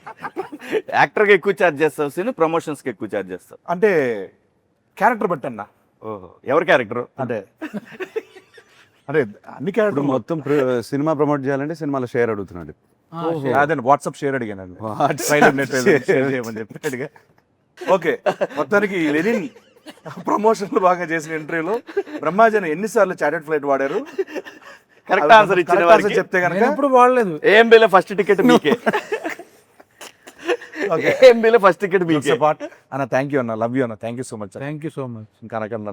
యాక్టర్గా ఎక్కువ ఛార్జ్ చేస్తావు సీన్, ప్రమోషన్స్కి ఎక్కువ ఛార్జ్ చేస్తావు. అంటే క్యారెక్టర్ బట్టన్నా ఓహో, ఎవరి క్యారెక్టర్? అంటే అంటే అన్ని ఇప్పుడు క్యారెక్టర్ మొత్తం సినిమా ప్రమోట్ చేయాలంటే సినిమాలో షేర్ అడుగుతున్నాడు. అదే వాట్సాప్ షేర్ అడిగాను ట్రైలర్ నెట్ షేర్ చేయమని చెప్పి అడిగా. ఓకే, మొత్తానికి లెనిన్ ప్రమోషన్లు బాగా చేసిన ఇంటర్వ్యూలో బ్రహ్మాజన్ ఎన్నిసార్లు చాటెడ్ ఫ్లైట్ వాడారు? కరెక్ట్ ఆన్సర్ ఇచ్చిన Correct answer వారికి చెప్తే కనుక నేను ఎప్పుడు వాడలేదు. ఏఎంబీలో ఫస్ట్ టికెట్ మీకే. ఏఎంబీలో ఫస్ట్ టికెట్ మీకే. పార్ట్ అన్న. థ్యాంక్ యూ అన్న, లవ్ యూ అన్న, thank you so much. Thank you so much. ఇంకా అనకండి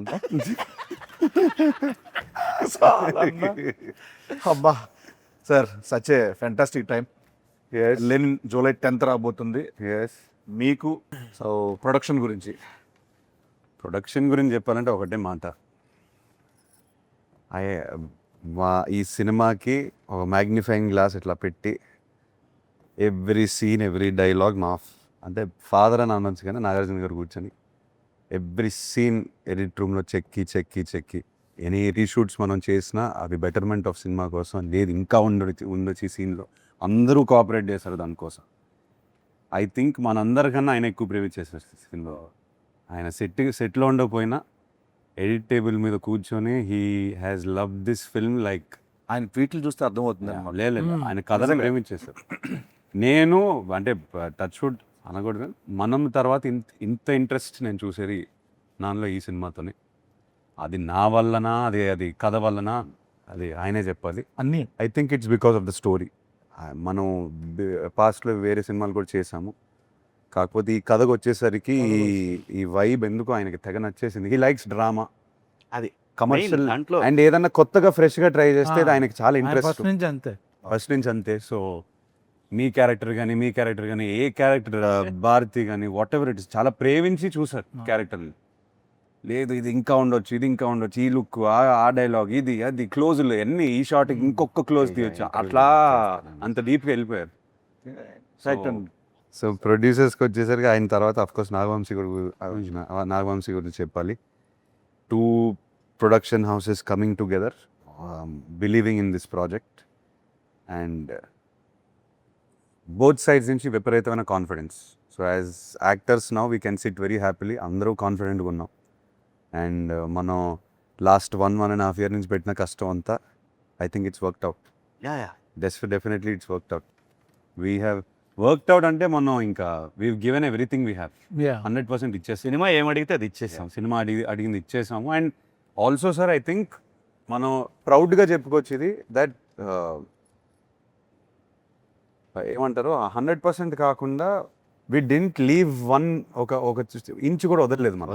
అబ్బా sir, such a fantastic time. Lenin July 10th రాబోతుంది. ఎస్. మీకు సో ప్రొడక్షన్ గురించి ప్రొడక్షన్ గురించి చెప్పాలంటే ఒకటే మాట. ఈ సినిమాకి ఒక మ్యాగ్నిఫైయింగ్ గ్లాస్ ఇట్లా పెట్టి ఎవ్రీ సీన్ ఎవ్రీ డైలాగ్ మా అంటే ఫాదర్ అని అనొచ్చు కానీ నాగార్జున గారు కూర్చొని ఎవ్రీ సీన్ ఎడిట్ రూమ్లో చెక్కి ఎనీ రీషూట్స్ మనం చేసినా అవి బెటర్మెంట్ ఆఫ్ సినిమా కోసం, లేదు ఇంకా ఉండొచ్చు ఈ సీన్లో, అందరూ కోఆపరేట్ చేశారు దానికోసం. ఐ థింక్ మనందరికన్నా ఆయన ఎక్కువ ప్రేమ చేశారు సినిమాలో. ఆయన సెట్లో ఉండకపోయినా ఎడిట్ టేబుల్ మీద కూర్చొని he has love this film like. ఆయన ట్వీట్లు చూస్తే అర్థమవుతుంది. లేదు ఆయన కథను ప్రేమించేశారు. నేను అంటే టచ్ వుడ్ అనకూడదు కానీ మనం తర్వాత ఇంత ఇంట్రెస్ట్ నేను చూసేది నాలో ఈ సినిమాతోనే. అది నా వల్లనా, అది కథ వల్లనా, అది ఆయనే చెప్పాలి. అన్నీ I think it's because of the story. మనం పాస్ట్లో వేరే సినిమాలు కూడా చేసాము, కాకపోతే ఈ కథకు వచ్చేసరికి ఈ వైబ్ ఎందుకు ఆయనకి తెగ నచ్చేసింది. హీ లైక్స్ డ్రామా, అది కమర్షియల్, దాంట్లో అండ్ ఏదన్నా కొత్తగా ఫ్రెష్గా ట్రై చేస్తే అది ఆయనకి చాలా ఇంట్రెస్ట్ ఫస్ట్ నుంచి అంతే. ఫస్ట్ నుంచి అంతే. సో మీ క్యారెక్టర్ కానీ ఏ క్యారెక్టర్ భారతి కానీ వాట్ ఎవర్ ఇట్ ఇస్ చాలా ప్రేమించి చూసారు క్యారెక్టర్ని. లేదు ఇది ఇంకా ఉండొచ్చు, ఈ లుక్, ఆ డైలాగ్, ఇది అది క్లోజులు అన్ని, ఈ షార్ట్ ఇంకొక క్లోజ్ తీయొచ్చు, అట్లా అంత డీప్గా వెళ్ళిపోయారు. సో ప్రొడ్యూసర్స్కి వచ్చేసరికి ఆయన తర్వాత అఫ్కోర్స్ నాగవంశీ గురించి చెప్పాలి. 2 production houses coming together, believing in this project, and both sides నుంచి విపరీతమైన confidence. So as actors now we can SIT very happily, అందరూ కాన్ఫిడెంట్గా ఉన్నాం. అండ్ మనం లాస్ట్ 1.5 year నుంచి పెట్టిన కష్టం అంతా I think it's worked out. Definitely it's worked out. We have worked out అంటే మనం ఇంకా we given everything we have 100% ఇచ్చేసాం. సినిమా ఏమడిగితే అది ఇచ్చేసాం. సినిమా అడిగింది ఇచ్చేసాము. And also sir I think మనం ప్రౌడ్గా చెప్పుకోవచ్చు ఇది దట్ ఏమంటారు 100% కాకుండా వి డింట్ లీవ్ ఒక ఇంచు కూడా వదలలేదు మనం.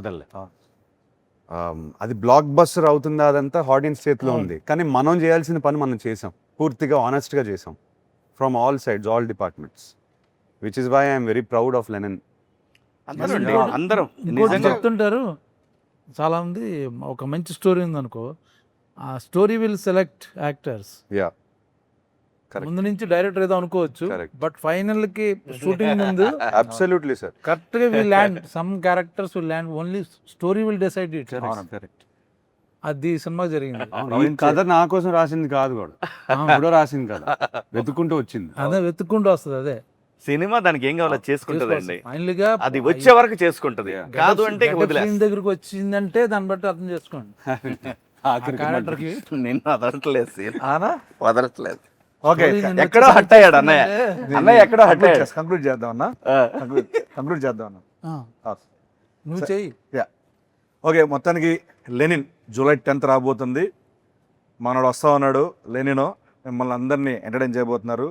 అది బ్లాక్ బస్టర్ అవుతుందా అదంతా ఆడియన్స్ చేతిలో ఉంది, కానీ మనం చేయాల్సిన పని మనం చేసాం, పూర్తిగా ఆనెస్ట్గా చేసాం from all sides, all departments, which is why I'm very proud of Lenin. అందరం ఇంకోటి చెప్తుంటారు చాలా మంది, ఒక మంచి స్టోరీ ఉందనుకో, ఆ story will select actors. Yeah correct. ముందు నుంచి డైరెక్టర్ ఏదో అనుకోవచ్చు, Correct. బట్ ఫైనల్ కి షూటింగ్ ముందు అబ్సల్యూట్లీ సార్. కరెక్ట్ గా will land, some characters will land, only story will decide it. Correct. అది సినిమా జరిగింది. ఈ కథ నా కోసం రాసింది కాదు కూడా, కూడా రాసింది కదా, వెతుక్కుంటూ వచ్చింది. అదే వెతుక్కుంటూ వస్తుంది. అదే సినిమా దానికి ఏం కావాలో చేసుకుంటుందండి, ఫైనల్ గా అది వచ్చే వరకు చేసుకుంటది. కాదు అంటే సీన్ దగ్గరకు వచ్చిందంటే దాన్ని బట్టి అర్థం చేసుకోండి. క్యారెక్టర్ కి నిన్ను వదలట్లేదు సీన్, ఆనా వదలట్లేదు. ఓకే, ఎక్కడో హట్ అయ్యాడు అన్నయ్య, అన్నయ్య ఎక్కడో హట్ అయ్యాడు. కంక్లూడ్ చేద్దాం అన్న, కంక్లూడ్ చేద్దాం అన్న. నువ్వు చెయ్యి. యా ఓకే, మొత్తానికి లెనిన్ జూలై 10th రాబోతుంది. మనోడు వస్తా ఉన్నాడు లెనినో, మిమ్మల్ని అందరినీ ఎంటర్టైన్ చేయబోతున్నారు.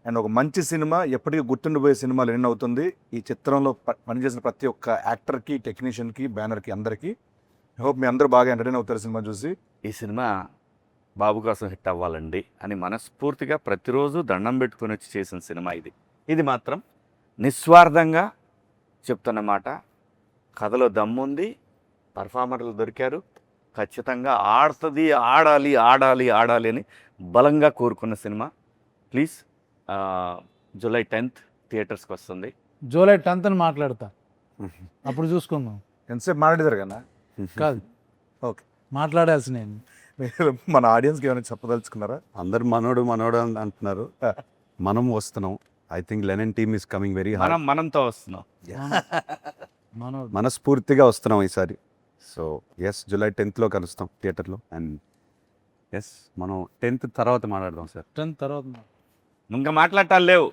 అండ్ ఒక మంచి సినిమా, ఎప్పటికీ గుర్తుండిపోయే సినిమా లెనిన్ అవుతుంది. ఈ చిత్రంలో పనిచేసిన ప్రతి ఒక్క యాక్టర్కి, టెక్నీషియన్కి, బ్యానర్కి, అందరికీ ఐ హోప్ మీ అందరూ బాగా ఎంటర్టైన్ అవుతారు సినిమా చూసి. ఈ సినిమా బాబు కోసం హిట్ అవ్వాలండి అని మనస్ఫూర్తిగా ప్రతిరోజు దండం పెట్టుకొని వచ్చి చేసిన సినిమా ఇది. ఇది మాత్రం నిస్వార్థంగా చెప్తున్నమాట. కథలో దమ్ముంది, పర్ఫార్మర్లు దొరికారు, ఖచ్చితంగా ఆడుతుంది, ఆడాలి ఆడాలి ఆడాలి అని బలంగా కోరుకున్న సినిమా. ప్లీజ్ జూలై 10th థియేటర్స్కి వస్తుంది. జూలై 10th అని మాట్లాడతా. అప్పుడు చూసుకుందాం. ఎంతసేపు మాట్లాడేదారు కన్నా కాదు ఓకే. మాట్లాడాల్సి నేను. మీరు మన ఆడియన్స్కి ఏమైనా చెప్పదలుచుకున్నారా? అందరు మనోడు మనోడు అని అంటున్నారు, మనం వస్తున్నాం. I think Lenin team is coming very hard. మనంతో వస్తున్నాం. మనం మనస్ఫూర్తిగా వస్తున్నాం ఈసారి. సో ఎస్, July 10th కలుస్తాం థియేటర్లో. అండ్ ఎస్, మనం 10th తర్వాత మాట్లాడదాం సార్. 10th తర్వాత ఇంకా మాట్లాడటాలు లేవు.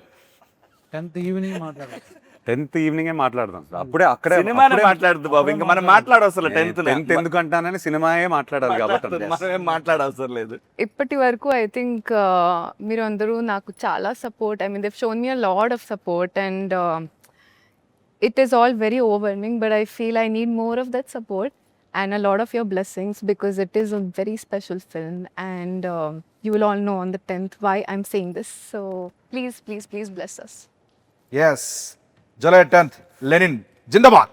10th ఈవినింగ్ మాట్లాడాలి. 10th ఈవినింగే మాట్లాడదాం సార్. అప్పుడే అక్కడే సినిమానే మాట్లాడదు బాబు, ఇంకా మనం మాట్లాడవసరం. 10th ఎందుకంటానని సినిమాయే మాట్లాడాలి కాబట్టి మనం ఏం మాట్లాడవసరం లేదు. ఇప్పటి వరకు ఐ థింక్ మీరు అందరూ నాకు చాలా support, I mean దెవ్ shown me a lot of support and it is all very overwhelming, but I feel I need more of that support and a lot of your blessings because it is a very special film and you will all know on the 10th why I'm saying this. So please, please, please bless us. Yes, July 10th Lenin Zindabad.